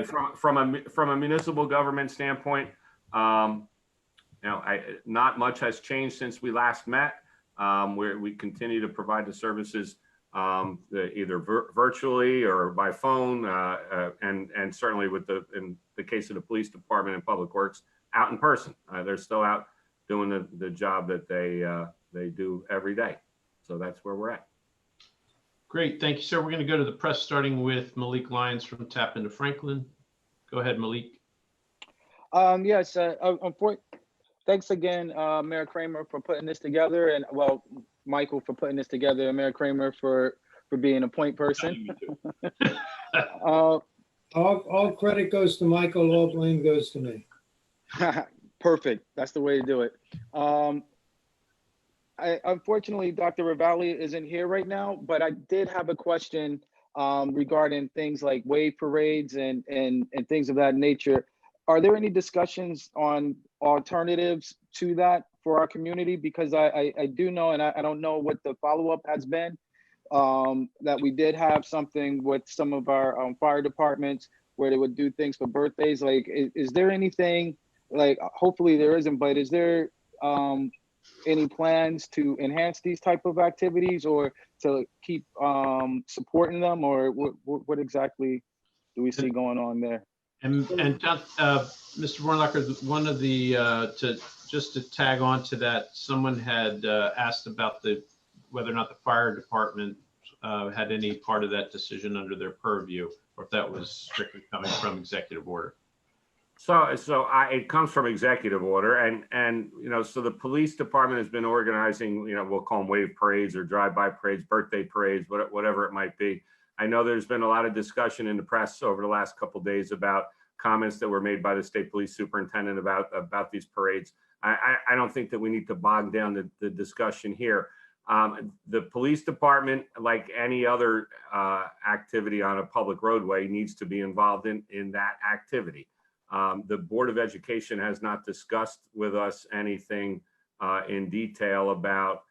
from a municipal government standpoint, not much has changed since we last met. We continue to provide the services either virtually or by phone, and certainly in the case of the police department and public works, out in person. They're still out doing the job that they do every day. So that's where we're at. Great, thank you, sir. We're going to go to the press, starting with Malik Lyons from Tap into Franklin. Go ahead, Malik. Yes, thanks again, Mayor Kramer, for putting this together, and well, Michael for putting this together, and Mayor Kramer for being a point person. All credit goes to Michael, all blame goes to me. Perfect. That's the way to do it. Unfortunately, Dr. Ravalli isn't here right now, but I did have a question regarding things like wave parades and things of that nature. Are there any discussions on alternatives to that for our community? Because I do know, and I don't know what the follow-up has been, that we did have something with some of our fire departments where they would do things for birthdays. Like, is there anything, like, hopefully there isn't, but is there any plans to enhance these type of activities or to keep supporting them, or what exactly do we see going on there? And Mr. Warnlacher, one of the, just to tag on to that, someone had asked about whether or not the fire department had any part of that decision under their purview, or if that was strictly coming from executive order. So it comes from executive order, and so the police department has been organizing, we'll call them wave parades or drive-by parades, birthday parades, whatever it might be. I know there's been a lot of discussion in the press over the last couple of days about comments that were made by the state police superintendent about these parades. I don't think that we need to bog down the discussion here. The police department, like any other activity on a public roadway, needs to be involved in that activity. The Board of Education has not discussed with us anything in detail about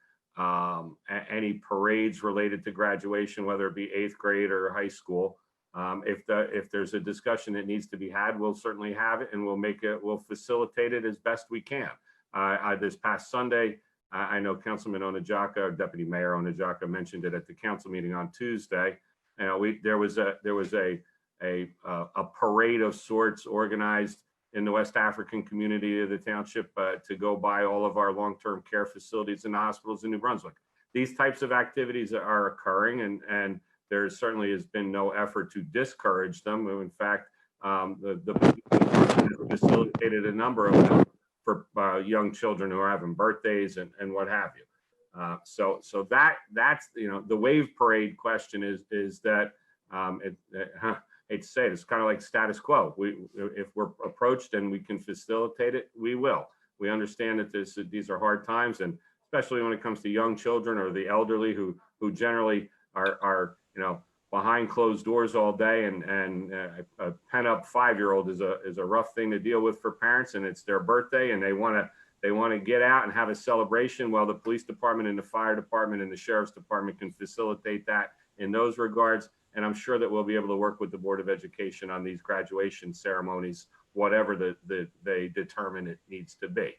any parades related to graduation, whether it be 8th grade or high school. If there's a discussion that needs to be had, we'll certainly have it, and we'll facilitate it as best we can. This past Sunday, I know Councilman Onajaka, or Deputy Mayor Onajaka, mentioned it at the council meeting on Tuesday. There was a parade of sorts organized in the West African community of the township to go by all of our long-term care facilities and hospitals in New Brunswick. These types of activities are occurring, and there certainly has been no effort to discourage them. In fact, the facilitated a number of them for young children who are having birthdays and what have you. So that's the wave parade question is that Hate to say it, it's kind of like status quo. If we're approached and we can facilitate it, we will. We understand that these are hard times, and especially when it comes to young children or the elderly who generally are behind closed doors all day, and a pent up 5-year-old is a rough thing to deal with for parents, and it's their birthday and they want to get out and have a celebration. Well, the police department and the fire department and the sheriff's department can facilitate that in those regards. And I'm sure that we'll be able to work with the Board of Education on these graduation ceremonies, whatever they determine it needs to be.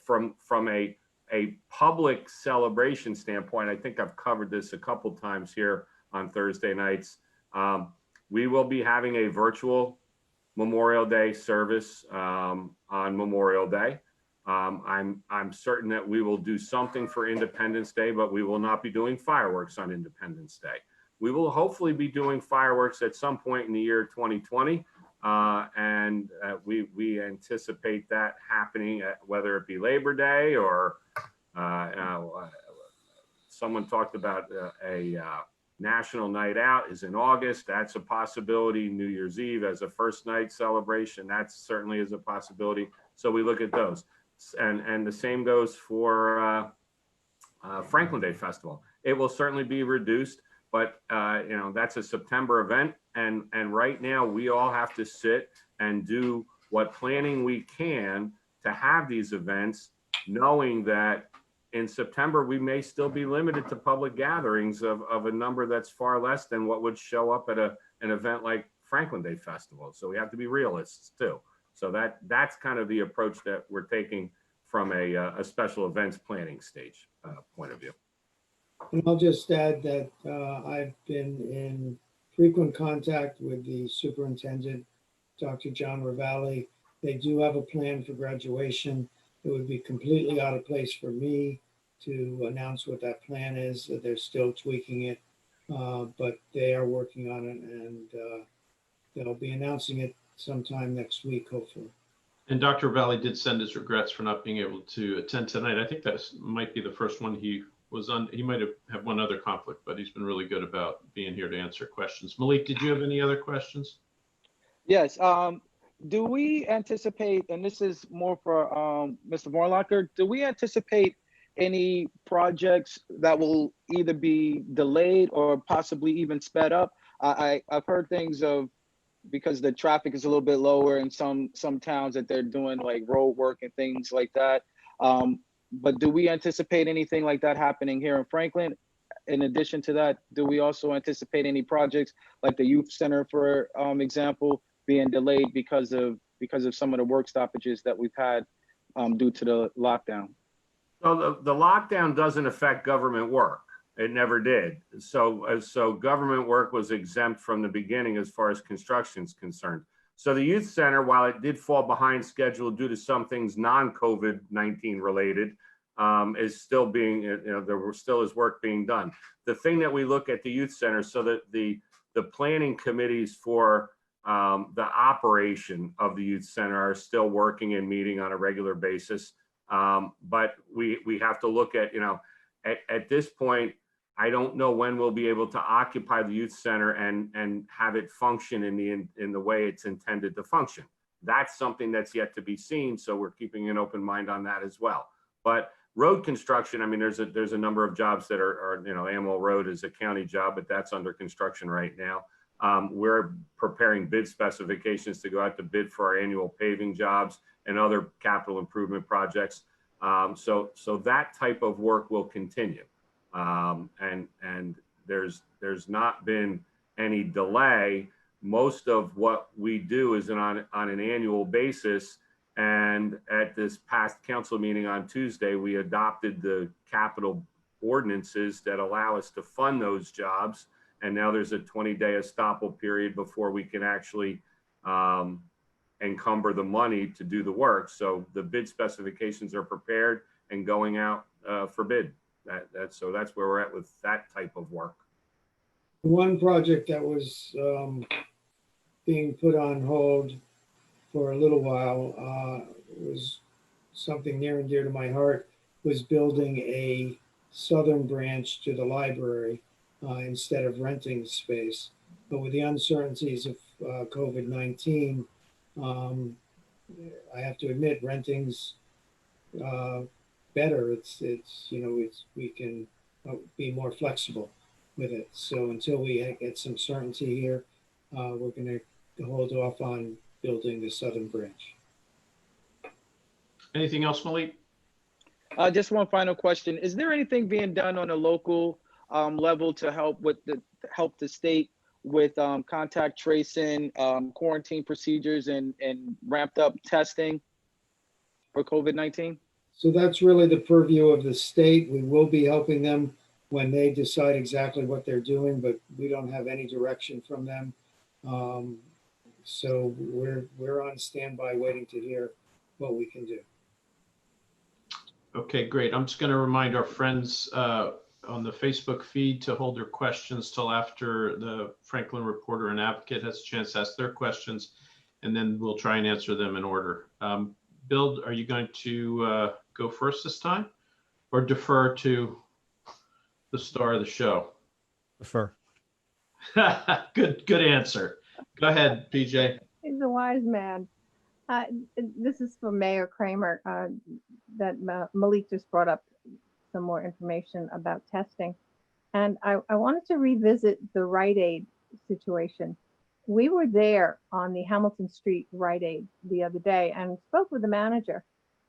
From a public celebration standpoint, I think I've covered this a couple times here on Thursday nights. We will be having a virtual Memorial Day service on Memorial Day. I'm certain that we will do something for Independence Day, but we will not be doing fireworks on Independence Day. We will hopefully be doing fireworks at some point in the year 2020. And we anticipate that happening whether it be Labor Day or someone talked about a national night out is in August. That's a possibility. New Year's Eve as a first night celebration, that certainly is a possibility. So we look at those. And the same goes for Franklin Day Festival. It will certainly be reduced, but that's a September event. And right now we all have to sit and do what planning we can to have these events, knowing that in September, we may still be limited to public gatherings of a number that's far less than what would show up at an event like Franklin Day Festival. So we have to be realists too. So that's kind of the approach that we're taking from a special events planning stage point of view. And I'll just add that I've been in frequent contact with the superintendent, Dr. John Ravalli. They do have a plan for graduation. It would be completely out of place for me to announce what that plan is. They're still tweaking it, but they are working on it, and they'll be announcing it sometime next week, hopefully. And Dr. Valley did send his regrets for not being able to attend tonight. I think that might be the first one he was on. He might have one other conflict, but he's been really good about being here to answer questions. Malik, did you have any other questions? Yes. Do we anticipate, and this is more for Mr. Vorlacher, do we anticipate any projects that will either be delayed or possibly even sped up? I've heard things of, because the traffic is a little bit lower in some towns, that they're doing like road work and things like that. But do we anticipate anything like that happening here in Franklin? In addition to that, do we also anticipate any projects like the youth center, for example, being delayed because of some of the work stoppages that we've had due to the lockdown? So the lockdown doesn't affect government work. It never did. So government work was exempt from the beginning as far as construction is concerned. So the youth center, while it did fall behind schedule due to some things non-COVID-19 related, is still being, there still is work being done. The thing that we look at the youth center, so that the planning committees for the operation of the youth center are still working and meeting on a regular basis. But we have to look at, at this point, I don't know when we'll be able to occupy the youth center and have it function in the way it's intended to function. That's something that's yet to be seen. So we're keeping an open mind on that as well. But road construction, I mean, there's a number of jobs that are Amwell Road is a county job, but that's under construction right now. We're preparing bid specifications to go out to bid for our annual paving jobs and other capital improvement projects. So that type of work will continue. And there's not been any delay. Most of what we do is on an annual basis. And at this past council meeting on Tuesday, we adopted the capital ordinances that allow us to fund those jobs. And now there's a 20-day estoppel period before we can actually encumber the money to do the work. So the bid specifications are prepared and going out for bid. So that's where we're at with that type of work. One project that was being put on hold for a little while was something near and dear to my heart, was building a southern branch to the library instead of renting space. but with the uncertainties of COVID-19, I have to admit renting's better. We can be more flexible with it. So until we get some certainty here, we're going to hold off on building the southern branch. Anything else, Malik? Just one final question. Is there anything being done on a local level to help the state with contact tracing, quarantine procedures, and ramped up testing for COVID-19? So that's really the purview of the state. We will be helping them when they decide exactly what they're doing, but we don't have any direction from them. So we're on standby waiting to hear what we can do. Okay, great. I'm just going to remind our friends on the Facebook feed to hold their questions till after the Franklin Reporter and Advocate has a chance to ask their questions, and then we'll try and answer them in order. Bill, are you going to go first this time, or defer to the star of the show? Defer. Good answer. Go ahead, PJ. He's a wise man. This is for Mayor Kramer, that Malik just brought up some more information about testing. And I wanted to revisit the Rite Aid situation. We were there on the Hamilton Street Rite Aid the other day and spoke with the manager.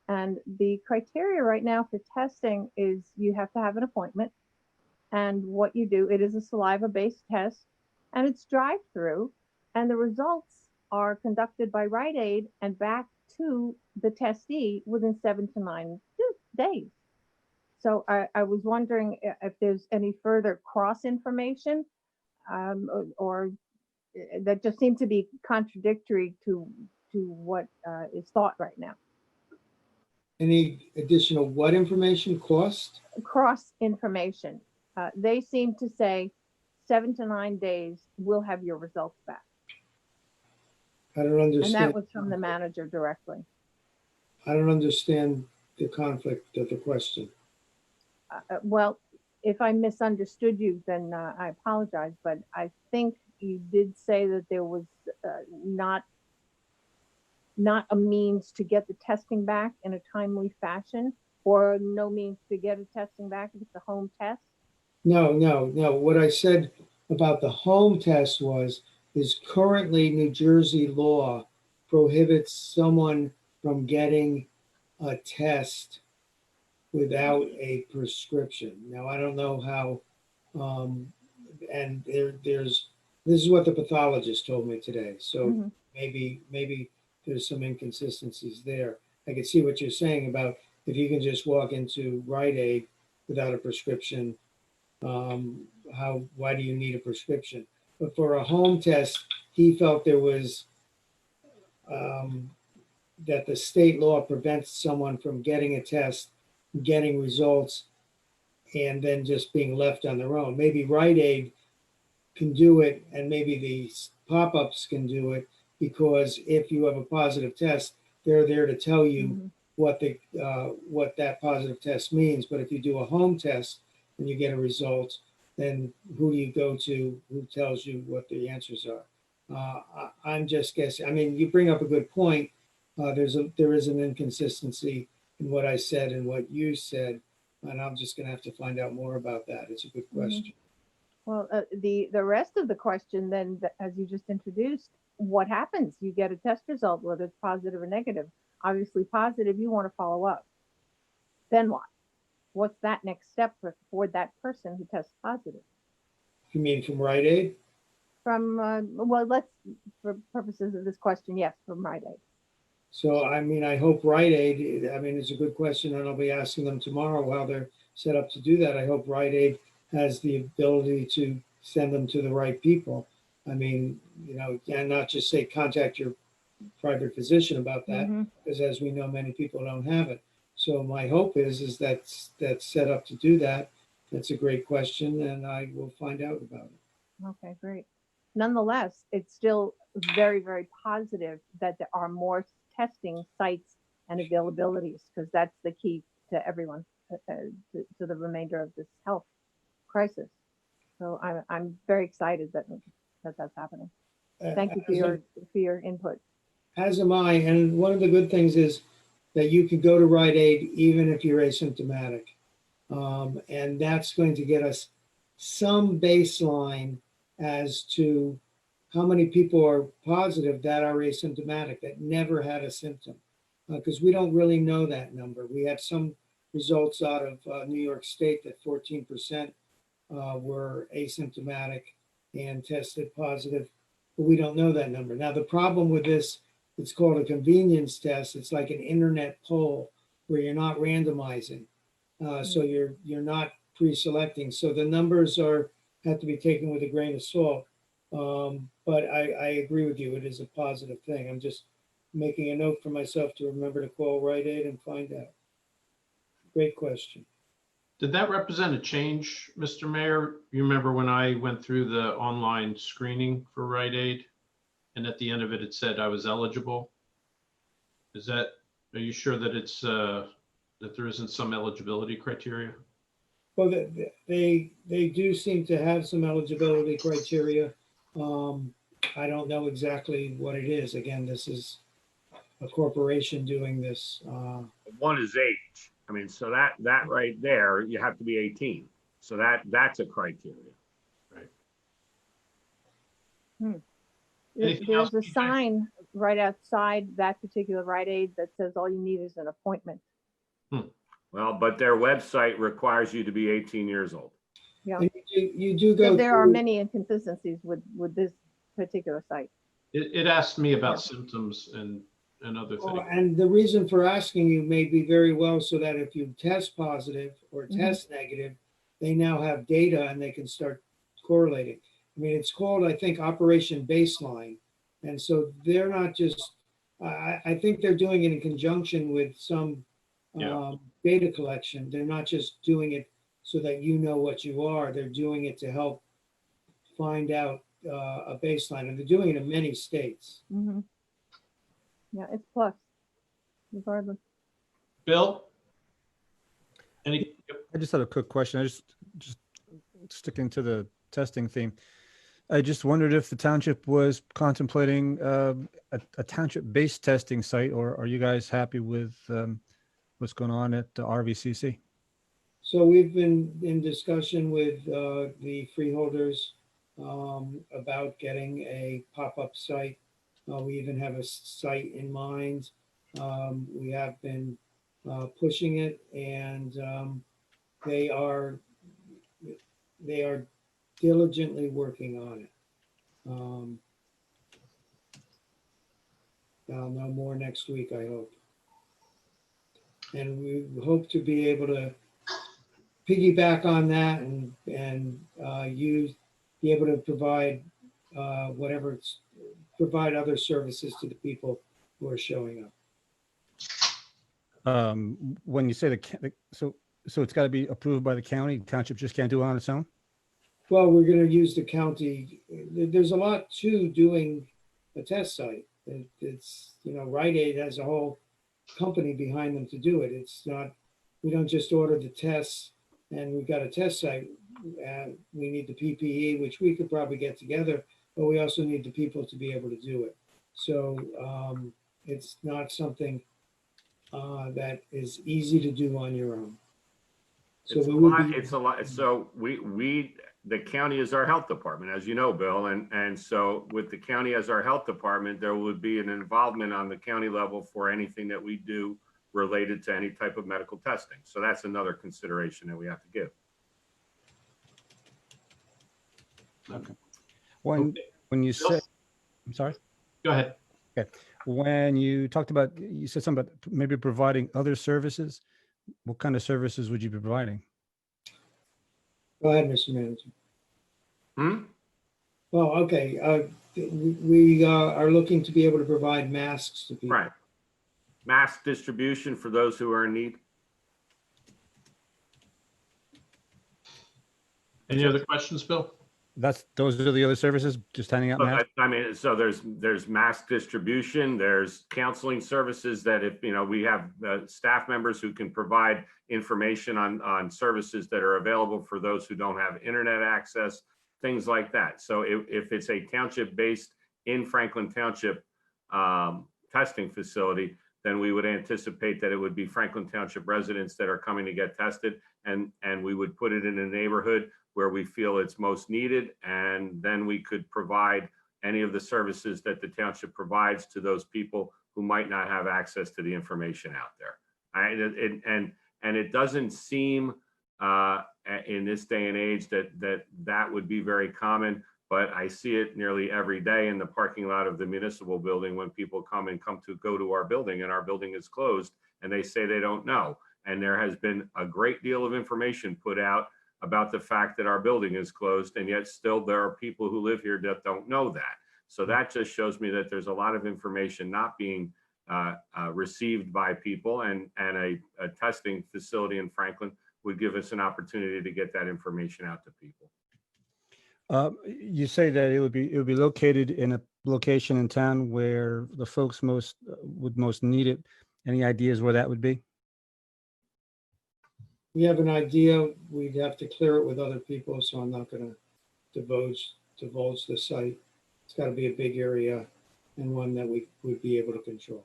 And the criteria right now for testing is you have to have an appointment. And what you do, it is a saliva-based test, and it's drive-through, and the results are conducted by Rite Aid and back to the testee within 7 to 9 days. So I was wondering if there's any further cross information or that just seemed to be contradictory to what is thought right now. Any additional what information? Cost? Cross information. They seem to say 7 to 9 days, we'll have your results back. I don't understand. And that was from the manager directly. I don't understand the conflict of the question. Well, if I misunderstood you, then I apologize, but I think you did say that there was not a means to get the testing back in a timely fashion, or no means to get a testing back if it's a home test. No. What I said about the home test is currently New Jersey law prohibits someone from getting a test without a prescription. Now, I don't know how, and this is what the pathologist told me today. So maybe there's some inconsistencies there. I can see what you're saying about if you can just walk into Rite Aid without a prescription, why do you need a prescription? But for a home test, he felt there was that the state law prevents someone from getting a test, getting results, and then just being left on their own. Maybe Rite Aid can do it, and maybe the pop-ups can do it, because if you have a positive test, they're there to tell you what that positive test means. But if you do a home test and you get a result, then who do you go to? Who tells you what the answers are? I'm just guessing. I mean, you bring up a good point. There is an inconsistency in what I said and what you said, and I'm just going to have to find out more about that. It's a good question. Well, the rest of the question then, as you just introduced, what happens? You get a test result, whether it's positive or negative. Obviously positive, you want to follow up. Then what? What's that next step for that person who tests positive? You mean from Rite Aid? From, well, for purposes of this question, yes, from Rite Aid. So, I mean, I hope Rite Aid, I mean, it's a good question, and I'll be asking them tomorrow how they're set up to do that. I hope Rite Aid has the ability to send them to the right people. I mean, and not just say contact your private physician about that, because as we know, many people don't have it. So my hope is that's set up to do that. That's a great question, and I will find out about it. Okay, great. Nonetheless, it's still very, very positive that there are more testing sites and availabilities, because that's the key to everyone, to the remainder of this health crisis. So I'm very excited that that that's happening. Uh, Thank you for your input. As am I. And one of the good things is that you can go to Rite Aid even if you're asymptomatic. And that's going to get us some baseline as to how many people are positive that are asymptomatic, that never had a symptom. Because we don't really know that number. We had some results out of New York State that 14% were asymptomatic and tested positive, but we don't know that number. Now, the problem with this, it's called a convenience test. It's like an internet poll where you're not randomizing. So you're not pre-selecting. So the numbers have to be taken with a grain of salt. But I agree with you. It is a positive thing. I'm just making a note for myself to remember to call Rite Aid and find out. Great question. Did that represent a change, Mr. Mayor? You remember when I went through the online screening for Rite Aid, and at the end of it, it said I was eligible? Are you sure that it's that there isn't some eligibility criteria? Well, they do seem to have some eligibility criteria. I don't know exactly what it is. Again, this is a corporation doing this. One is age. I mean, so that right there, you have to be 18. So that's a criteria. Anything else, There's a PJ? sign right outside that particular Rite Aid that says all you need is an appointment. Well, but their website requires you to be 18 years old. Yeah. And you do go. So there are through- many inconsistencies with this particular site. It asked me about symptoms and other things. And the reason for asking you may be very well so that if you test positive or test negative, they now have data and they can start correlating. I mean, it's called, I think, Operation Baseline. And so they're not just, I think they're doing it in conjunction with some data collection. They're not just doing it so that you know what you are. They're doing it to help find out a baseline. And they're doing it in many states. Mm-hmm. Yeah, it's plus, regardless. Bill? I just had a quick question. I just sticking to the testing theme. I just wondered if the township was contemplating a township-based testing site, or are you guys happy with what's going on at RVCC? So we've been in discussion with the freeholders about getting a pop-up site. We even have a site in mind. We have been pushing it, and they are diligently working on it. I'll know more next week, I hope. And we hope to be able to piggyback on that and be able to provide provide other services to the people who are showing up. When you say so it's got to be approved by the county. Township just can't do it on its own. Well, we're going to use the county. There's a lot to doing a test site. It's, Rite Aid has a whole company behind them to do it. It's not, we don't just order the tests and we've got a test site. We need the PPE, which we could probably get together, but we also need the people to be able to do it. So it's not something that is easy to do on your own. So It's a lot. So the county is our health department, as you know, Bill. And so with the county as our health department, there would be an involvement on the county level for anything that we do related to any type of medical testing. So that's another consideration that we have to give. Okay. When you say, I'm sorry. Go ahead. Okay. When you talked about, you said something about maybe providing other services. What kind of services would you be providing? Go ahead, Mr. Manager. Oh, okay. We are looking to be able to provide masks to people. Right. Mask distribution for those who are in need. Any other questions, Bill? Those are the other services, just handing out masks? I mean, so there's mask distribution, there's counseling services that if, we have staff members who can provide information on services that are available for those who don't have internet access things like that. So if it's a township based in Franklin Township testing facility, then we would anticipate that it would be Franklin Township residents that are coming to get tested, and we would put it in a neighborhood where we feel it's most needed, and then we could provide any of the services that the township provides to those people who might not have access to the information out there. And it doesn't seem in this day and age that would be very common, but I see it nearly every day in the parking lot of the municipal building when people come to go to our building and our building is closed and they say they don't know. And there has been a great deal of information put out about the fact that our building is closed, and yet still there are people who live here that don't know that. So that just shows me that there's a lot of information not being received by people, and a testing facility in Franklin would give us an opportunity to get that information out to people. You say that it would be located in a location in town where the folks would most need it. Any ideas where that would be? We have an idea. We'd have to clear it with other people, so I'm not going to divulge the site. It's got to be a big area and one that we would be able to control.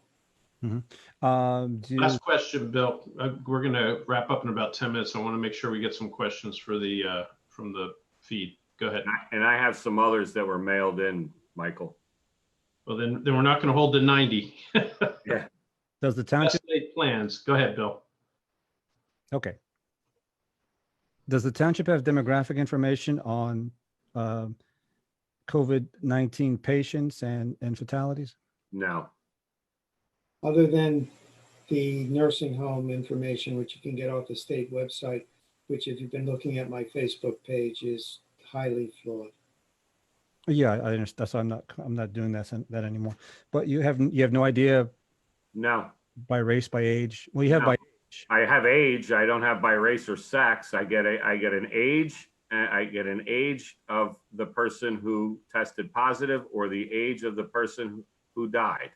Mm-hmm. Last question, Bill. We're going to wrap up in about 10 minutes. I want to make sure we get some questions for the from the feed. Go ahead. And I have some others that were mailed in, Michael. Well, then we're not going to hold the 90. Yeah. Does the township laid plans? Go ahead, Bill. Okay. Does the township have demographic information on COVID-19 patients and fatalities? No. Other than the nursing home information, which you can get off the state website, which if you've been looking at my Facebook page is highly flawed. Yeah, I understand. That's why I'm not doing that anymore. But you have no idea. No. By race, by age. Well, you have by age. I have age. I don't have by race or sex. I get an age. I get an age of the person who tested positive or the age of the person who died.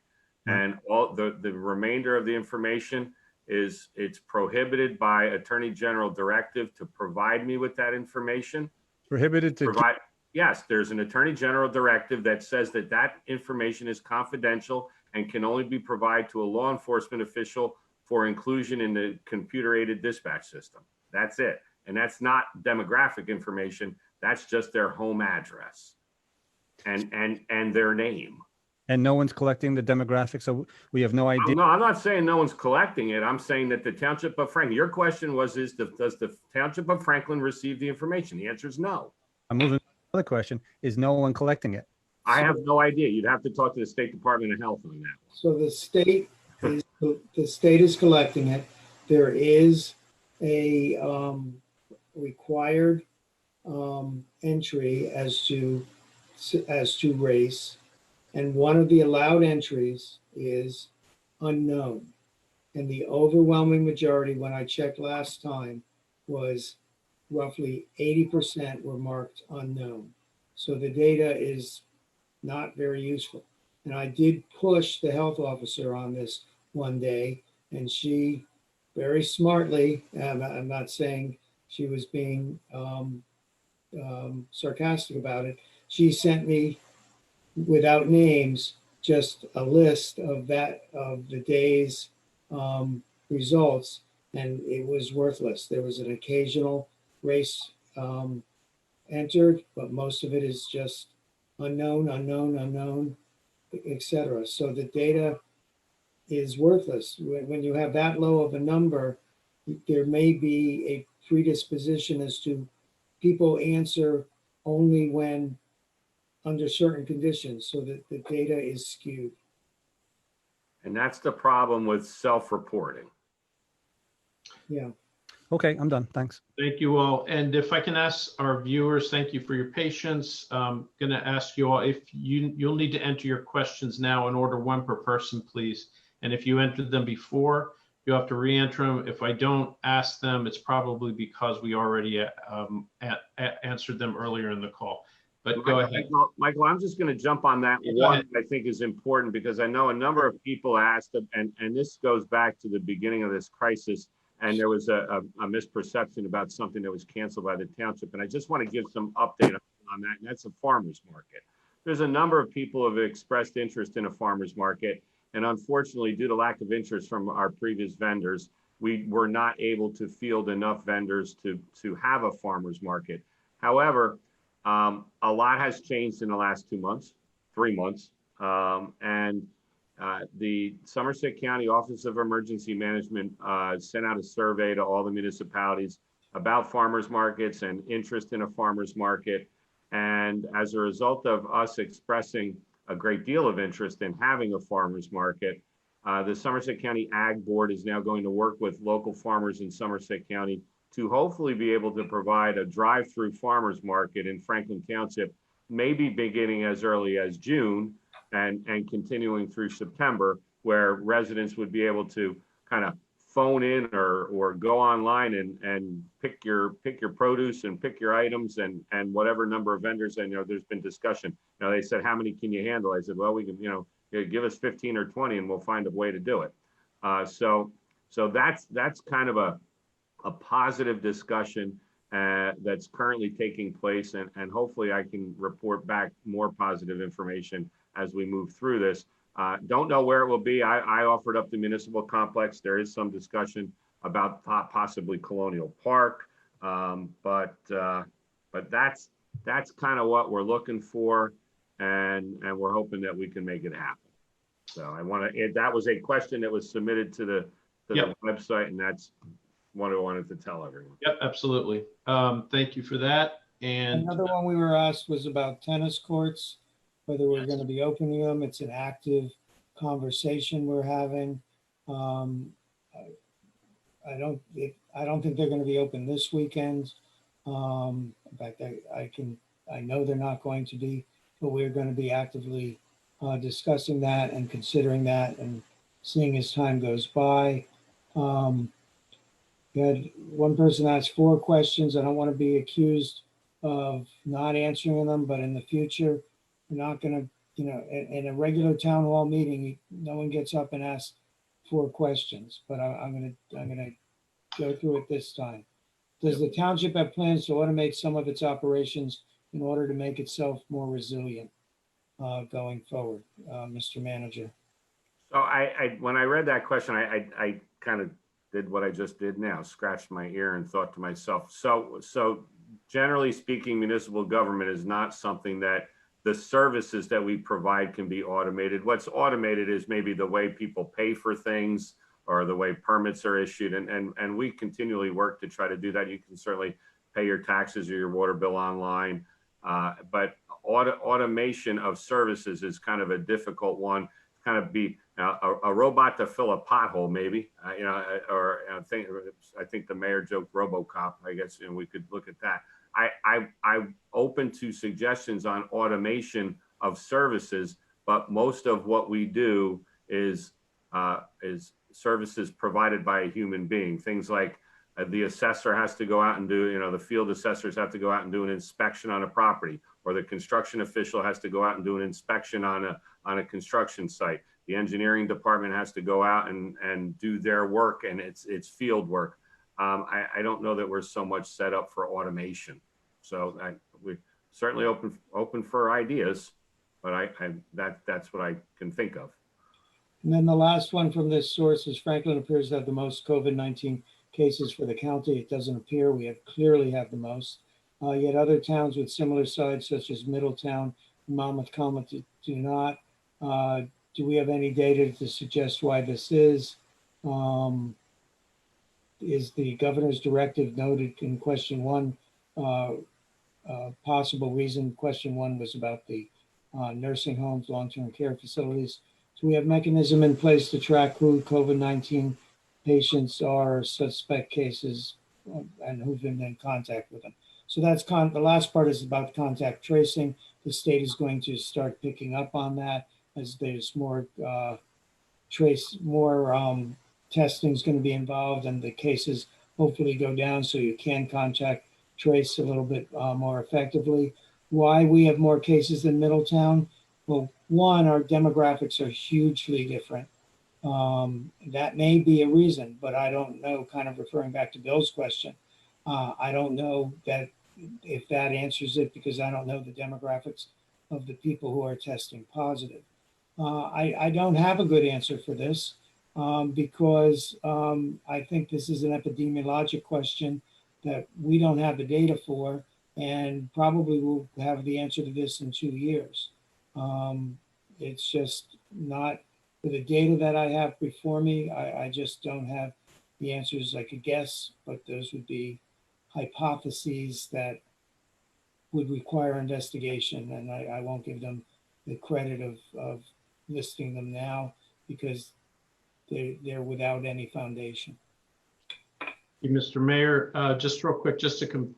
And all the remainder of the information it's prohibited by Attorney General directive to provide me with that information. Prohibited to provide. Yes, there's an Attorney General directive that says that information is confidential and can only be provided to a law enforcement official for inclusion in the computer-aided dispatch system. That's it. And that's not demographic information. That's just their home address and their name. And no one's collecting the demographics, so we have no idea. No, I'm not saying no one's collecting it. I'm saying that the Township of Franklin, your question was, does the Township of Franklin receive the information? The answer is no. I'm moving to the other question. Is no one collecting it? I have no idea. You'd have to talk to the State Department of Health on that. So the state is collecting it. There is a required entry as to race, and one of the allowed entries is unknown. And the overwhelming majority, when I checked last time, was roughly 80% were marked unknown. So the data is not very useful. And I did push the health officer on this one day, and she very smartly, I'm not saying she was being sarcastic about it, she sent me, without names, just a list of the day's results, and it was worthless. There was an occasional race entered, but most of it is just unknown, etc. So the data is worthless. When you have that low of a number, there may be a predisposition as to people answer only when under certain conditions, so that the data is skewed. And that's the problem with self-reporting. Yeah. Okay, I'm done. Thanks. Thank you all. And if I can ask our viewers, thank you for your patience. I'm going to ask you all if you'll need to enter your questions now in order, one per person, please. And if you entered them before, you'll have to re-enter them. If I don't ask them, it's probably because we already answered them earlier in the call. But go ahead. Michael, I'm just going to jump on that one I think is important, because I know a number of people asked, and this goes back to the beginning of this crisis, and there was a misperception about something that was canceled by the township. And I just want to give some update on that, and that's a farmer's market. There's a number of people who have expressed interest in a farmer's market, and unfortunately, due to lack of interest from our previous vendors, we were not able to field enough vendors to have a farmer's market. However, a lot has changed in the last 2 months, 3 months, and the Somerset County Office of Emergency Management sent out a survey to all the municipalities about farmers markets and interest in a farmers market. And as a result of us expressing a great deal of interest in having a farmers market, the Somerset County Ag Board is now going to work with local farmers in Somerset County to hopefully be able to provide a drive-through farmers market in Franklin Township, maybe beginning as early as June and continuing through September, where residents would be able to kind of phone in or go online and pick your produce and pick your items and whatever number of vendors. I know there's been discussion. You know, they said, how many can you handle? I said, well, we can, you know, give us 15 or 20 and we'll find a way to do it. So that's kind of a positive discussion that's currently taking place, and hopefully I can report back more positive information as we move through this. Don't know where it will be. I offered up the municipal complex. There is some discussion about possibly Colonial Park, but that's kind of what we're looking for, and we're hoping that we can make it happen. So I want to. That was a question that was submitted to the website, and that's what I wanted to tell everyone. Yep, absolutely. Thank you for that. And another one we were asked was about tennis courts, whether we're going to be opening them. It's an active conversation we're having. I don't think they're going to be open this weekend. In fact, I know they're not going to be, but we're going to be actively discussing that and considering that and seeing as time goes by. We had one person ask 4 questions. I don't want to be accused of not answering them, but in the future, we're not going to, you know, in a regular town hall meeting, no one gets up and asks 4 questions, but I'm going to go through it this time. Does the township have plans to automate some of its operations in order to make itself more resilient going forward, Mr. Manager? So when I read that question, I kind of did what I just did now, scratched my ear and thought to myself, so generally speaking, municipal government is not something that the services that we provide can be automated. What's automated is maybe the way people pay for things or the way permits are issued. And we continually work to try to do that. You can certainly pay your taxes or your water bill online. But automation of services is kind of a difficult one. Kind of be a robot to fill a pothole, maybe, you know, or I think the mayor joked RoboCop. I guess, you know, we could look at that. I'm open to suggestions on automation of services, but most of what we do is services provided by a human being. Things like the assessor has to go out and do, you know, the field assessors have to go out and do an inspection on a property, or the construction official has to go out and do an inspection on a construction site. The engineering department has to go out and do their work, and it's field work. I don't know that we're so much set up for automation. So we're certainly open for ideas, but that's what I can think of. And then the last one from this source is Franklin appears to have the most COVID-19 cases for the county. It doesn't appear we clearly have the most. Yet other towns with similar size, such as Middletown and Monmouth Common, do not. Do we have any data to suggest why this is? Is the governor's directive noted in question 1 possible reason? Question 1 was about the nursing homes, long-term care facilities. So we have mechanism in place to track who COVID-19 patients are, suspect cases, and who've been in contact with them. So that's the last part is about contact tracing. The state is going to start picking up on that as there's more testing is going to be involved, and the cases hopefully go down so you can contact trace a little bit more effectively. Why we have more cases than Middletown? Well, one, our demographics are hugely different. That may be a reason, but I don't know, kind of referring back to Bill's question. I don't know that if that answers it, because I don't know the demographics of the people who are testing positive. I don't have a good answer for this because I think this is an epidemiologic question that we don't have the data for, and probably we'll have the answer to this in 2 years. It's just not, with the data that I have before me, I just don't have the answers. I could guess, but those would be hypotheses that would require investigation, and I won't give them the credit of listing them now because they're without any foundation. Mr. Mayor, just real quick, just to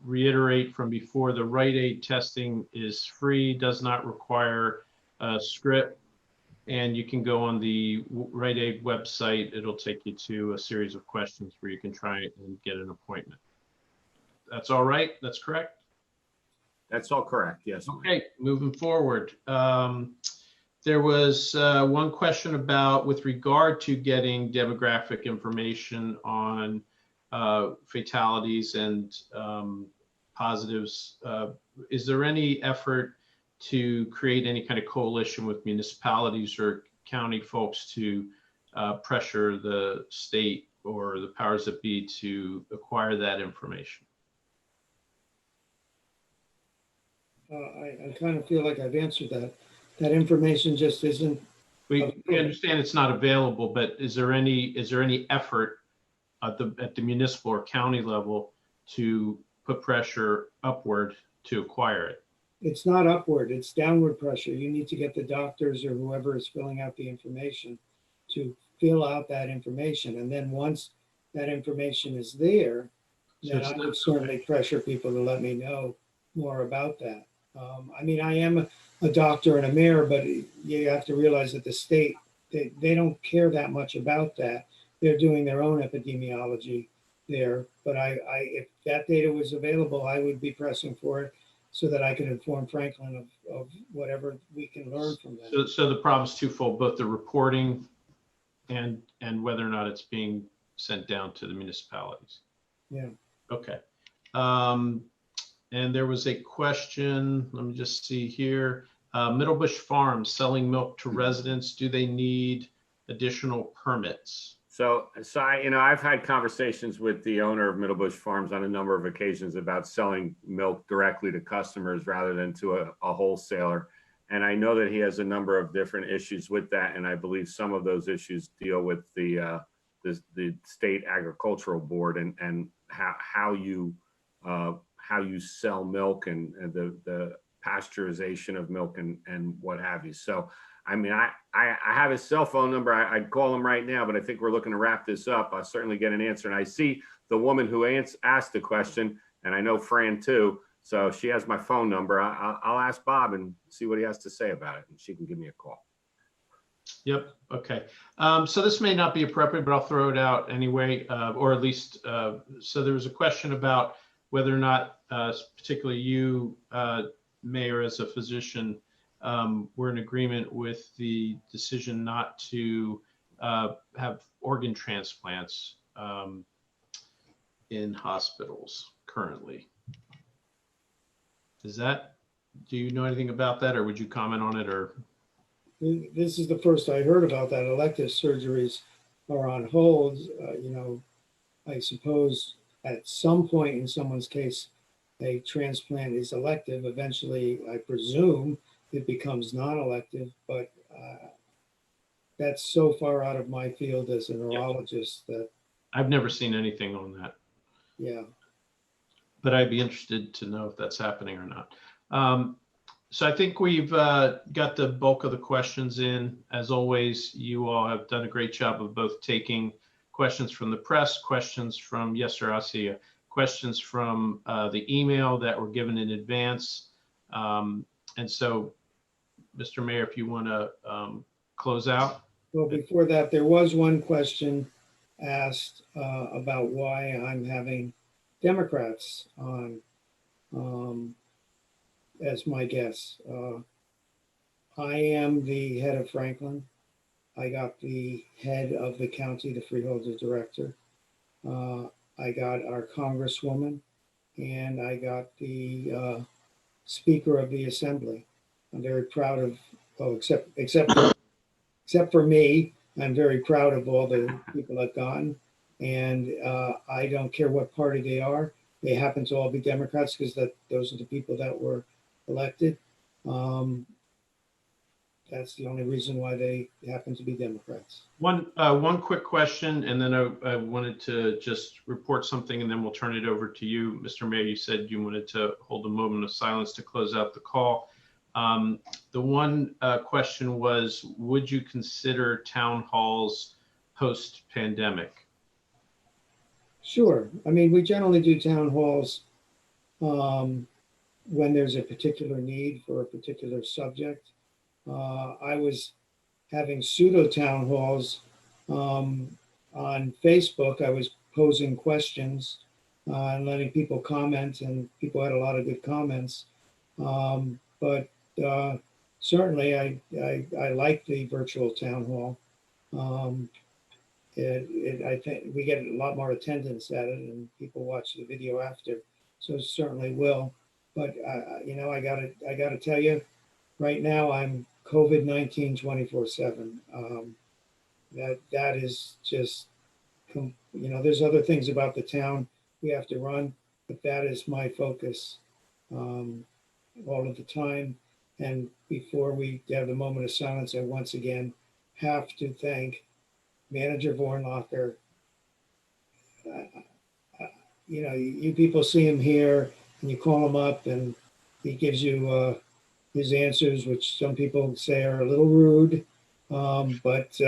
reiterate from before, the Rite Aid testing is free, does not require a script, and you can go on the Rite Aid website. It'll take you to a series of questions where you can try and get an appointment. That's all right? That's correct? That's all correct, yes. Okay, moving forward. There was one question about, with regard to getting demographic information on fatalities and positives. Is there any effort to create any kind of coalition with municipalities or county folks to pressure the state or the powers that be to acquire that information? I kind of feel like I've answered that. That information just isn't. We understand it's not available, but is there any effort at the municipal or county level to put pressure upward to acquire it? It's not upward, it's downward pressure. You need to get the doctors or whoever is filling out the information to fill out that information. And then once that information is there, then I would certainly pressure people to let me know more about that. I mean, I am a doctor and a mayor, but you have to realize that the state, they don't care that much about that. They're doing their own epidemiology there. But if that data was available, I would be pressing for it so that I can inform Franklin of whatever we can learn from that. So the problem's twofold, both the reporting and whether or not it's being sent down to the municipalities. Yeah. Okay. And there was a question, let me just see here. Middlebush Farms selling milk to residents, do they need additional permits? So I've had conversations with the owner of Middlebush Farms on a number of occasions about selling milk directly to customers rather than to a wholesaler. And I know that he has a number of different issues with that. And I believe some of those issues deal with the state agricultural board and how you sell milk and the pasteurization of milk and what have you. So, I mean, I have his cell phone number. I'd call him right now, but I think we're looking to wrap this up. I'll certainly get an answer. And I see the woman who asked the question, and I know Fran too. So she has my phone number. I'll ask Bob and see what he has to say about it, and she can give me a call. Yep. Okay. So this may not be appropriate, but I'll throw it out anyway, or at least, so there was a question about whether or not, particularly you, Mayor, as a physician, were in agreement with the decision not to have organ transplants in hospitals currently. Do you know anything about that, or would you comment on it? Or this is the first I heard about that. Elective surgeries are on hold. I suppose at some point in someone's case, a transplant is elective. Eventually, I presume it becomes non-elective, but that's so far out of my field as a neurologist that I've never seen anything on that. Yeah. But I'd be interested to know if that's happening or not. So I think we've got the bulk of the questions in. As always, you all have done a great job of both taking questions from the press, questions from, yes, sir, I see you, questions from the email that were given in advance. And so, Mr. Mayor, if you want to close out. Well, before that, there was one question asked about why I'm having Democrats on as my guests. I am the head of Franklin. I got the head of the county, the freeholder director. I got our congresswoman, and I got the Speaker of the Assembly. I'm very proud of, well, except for me, I'm very proud of all the people I've gotten. And I don't care what party they are. They happen to all be Democrats because those are the people that were elected. That's the only reason why they happen to be Democrats. One quick question, and then I wanted to just report something, and then we'll turn it over to you, Mr. Mayor. You said you wanted to hold a moment of silence to close out the call. The one question was, would you consider town halls post-pandemic? Sure. I mean, we generally do town halls when there's a particular need for a particular subject. I was having pseudo town halls on Facebook. I was posing questions and letting people comment, and people had a lot of good comments. But certainly, I like the virtual town hall. I think we get a lot more attendance at it, and people watch the video after. So certainly will. But you know, I gotta tell you, right now I'm COVID-19 24/7. That is just, you know, there's other things about the town we have to run, but that is my focus all of the time. And before we have the moment of silence, I once again have to thank Manager Vornlocker. You know, you people see him here, and you call him up, and he gives you his answers, which some people say are a little rude. But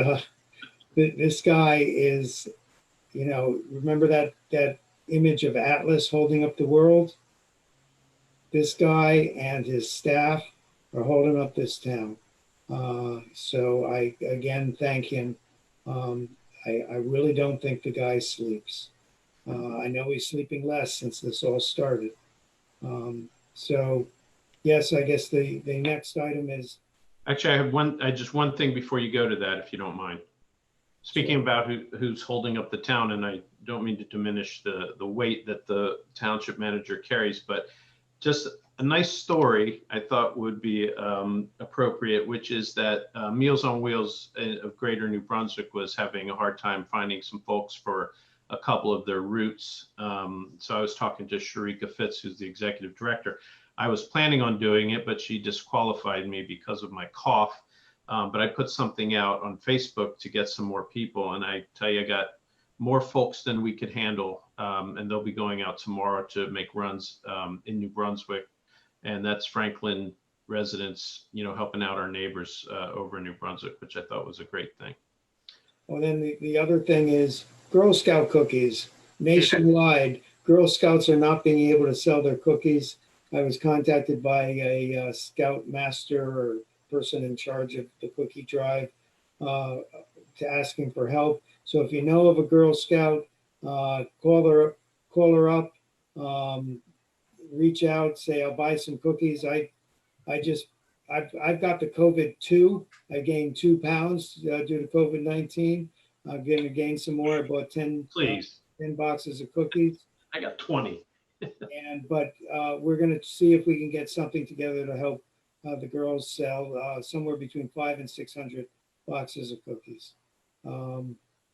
this guy is, you know, remember that image of Atlas holding up the world? This guy and his staff are holding up this town. So I again thank him. I really don't think the guy sleeps. I know he's sleeping less since this all started. So yes, I guess the next item is. Actually, I have just one thing before you go to that, if you don't mind. Speaking about who's holding up the town, and I don't mean to diminish the weight that the township manager carries, but just a nice story I thought would be appropriate, which is that Meals on Wheels of Greater New Brunswick was having a hard time finding some folks for a couple of their routes. So I was talking to Sharika Fitz, who's the executive director. I was planning on doing it, but she disqualified me because of my cough. But I put something out on Facebook to get some more people. And I tell you, I got more folks than we could handle. And they'll be going out tomorrow to make runs in New Brunswick. And that's Franklin residents, you know, helping out our neighbors over in New Brunswick, which I thought was a great thing. Well, then the other thing is Girl Scout cookies. Nationwide, Girl Scouts are not being able to sell their cookies. I was contacted by a scout master or person in charge of the cookie drive to asking for help. So if you know of a Girl Scout, call her up, reach out, say I'll buy some cookies. I've got the COVID too. I gained 2 pounds due to COVID-19. I'm going to gain some more. I bought 10 boxes of cookies. I got 20. But we're going to see if we can get something together to help the girls sell somewhere between 500 and 600 boxes of cookies.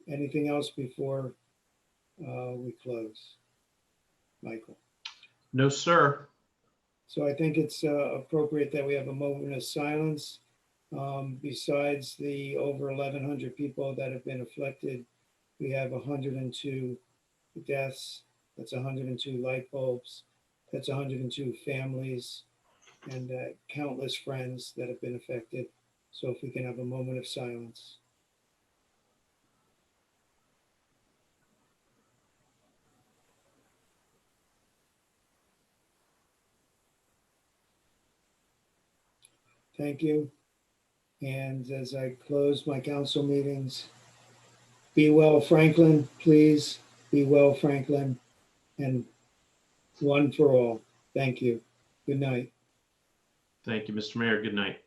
Anything else before we close, Michael? No, sir. So I think it's appropriate that we have a moment of silence. Besides the over 1,100 people that have been afflicted, we have 102 deaths. That's 102 light bulbs. That's 102 families and countless friends that have been affected. So if we can have a moment of silence. Thank you. And as I close my council meetings, be well, Franklin, please. Be well, Franklin. And one for all. Thank you. Good night. Thank you, Mr. Mayor. Good night.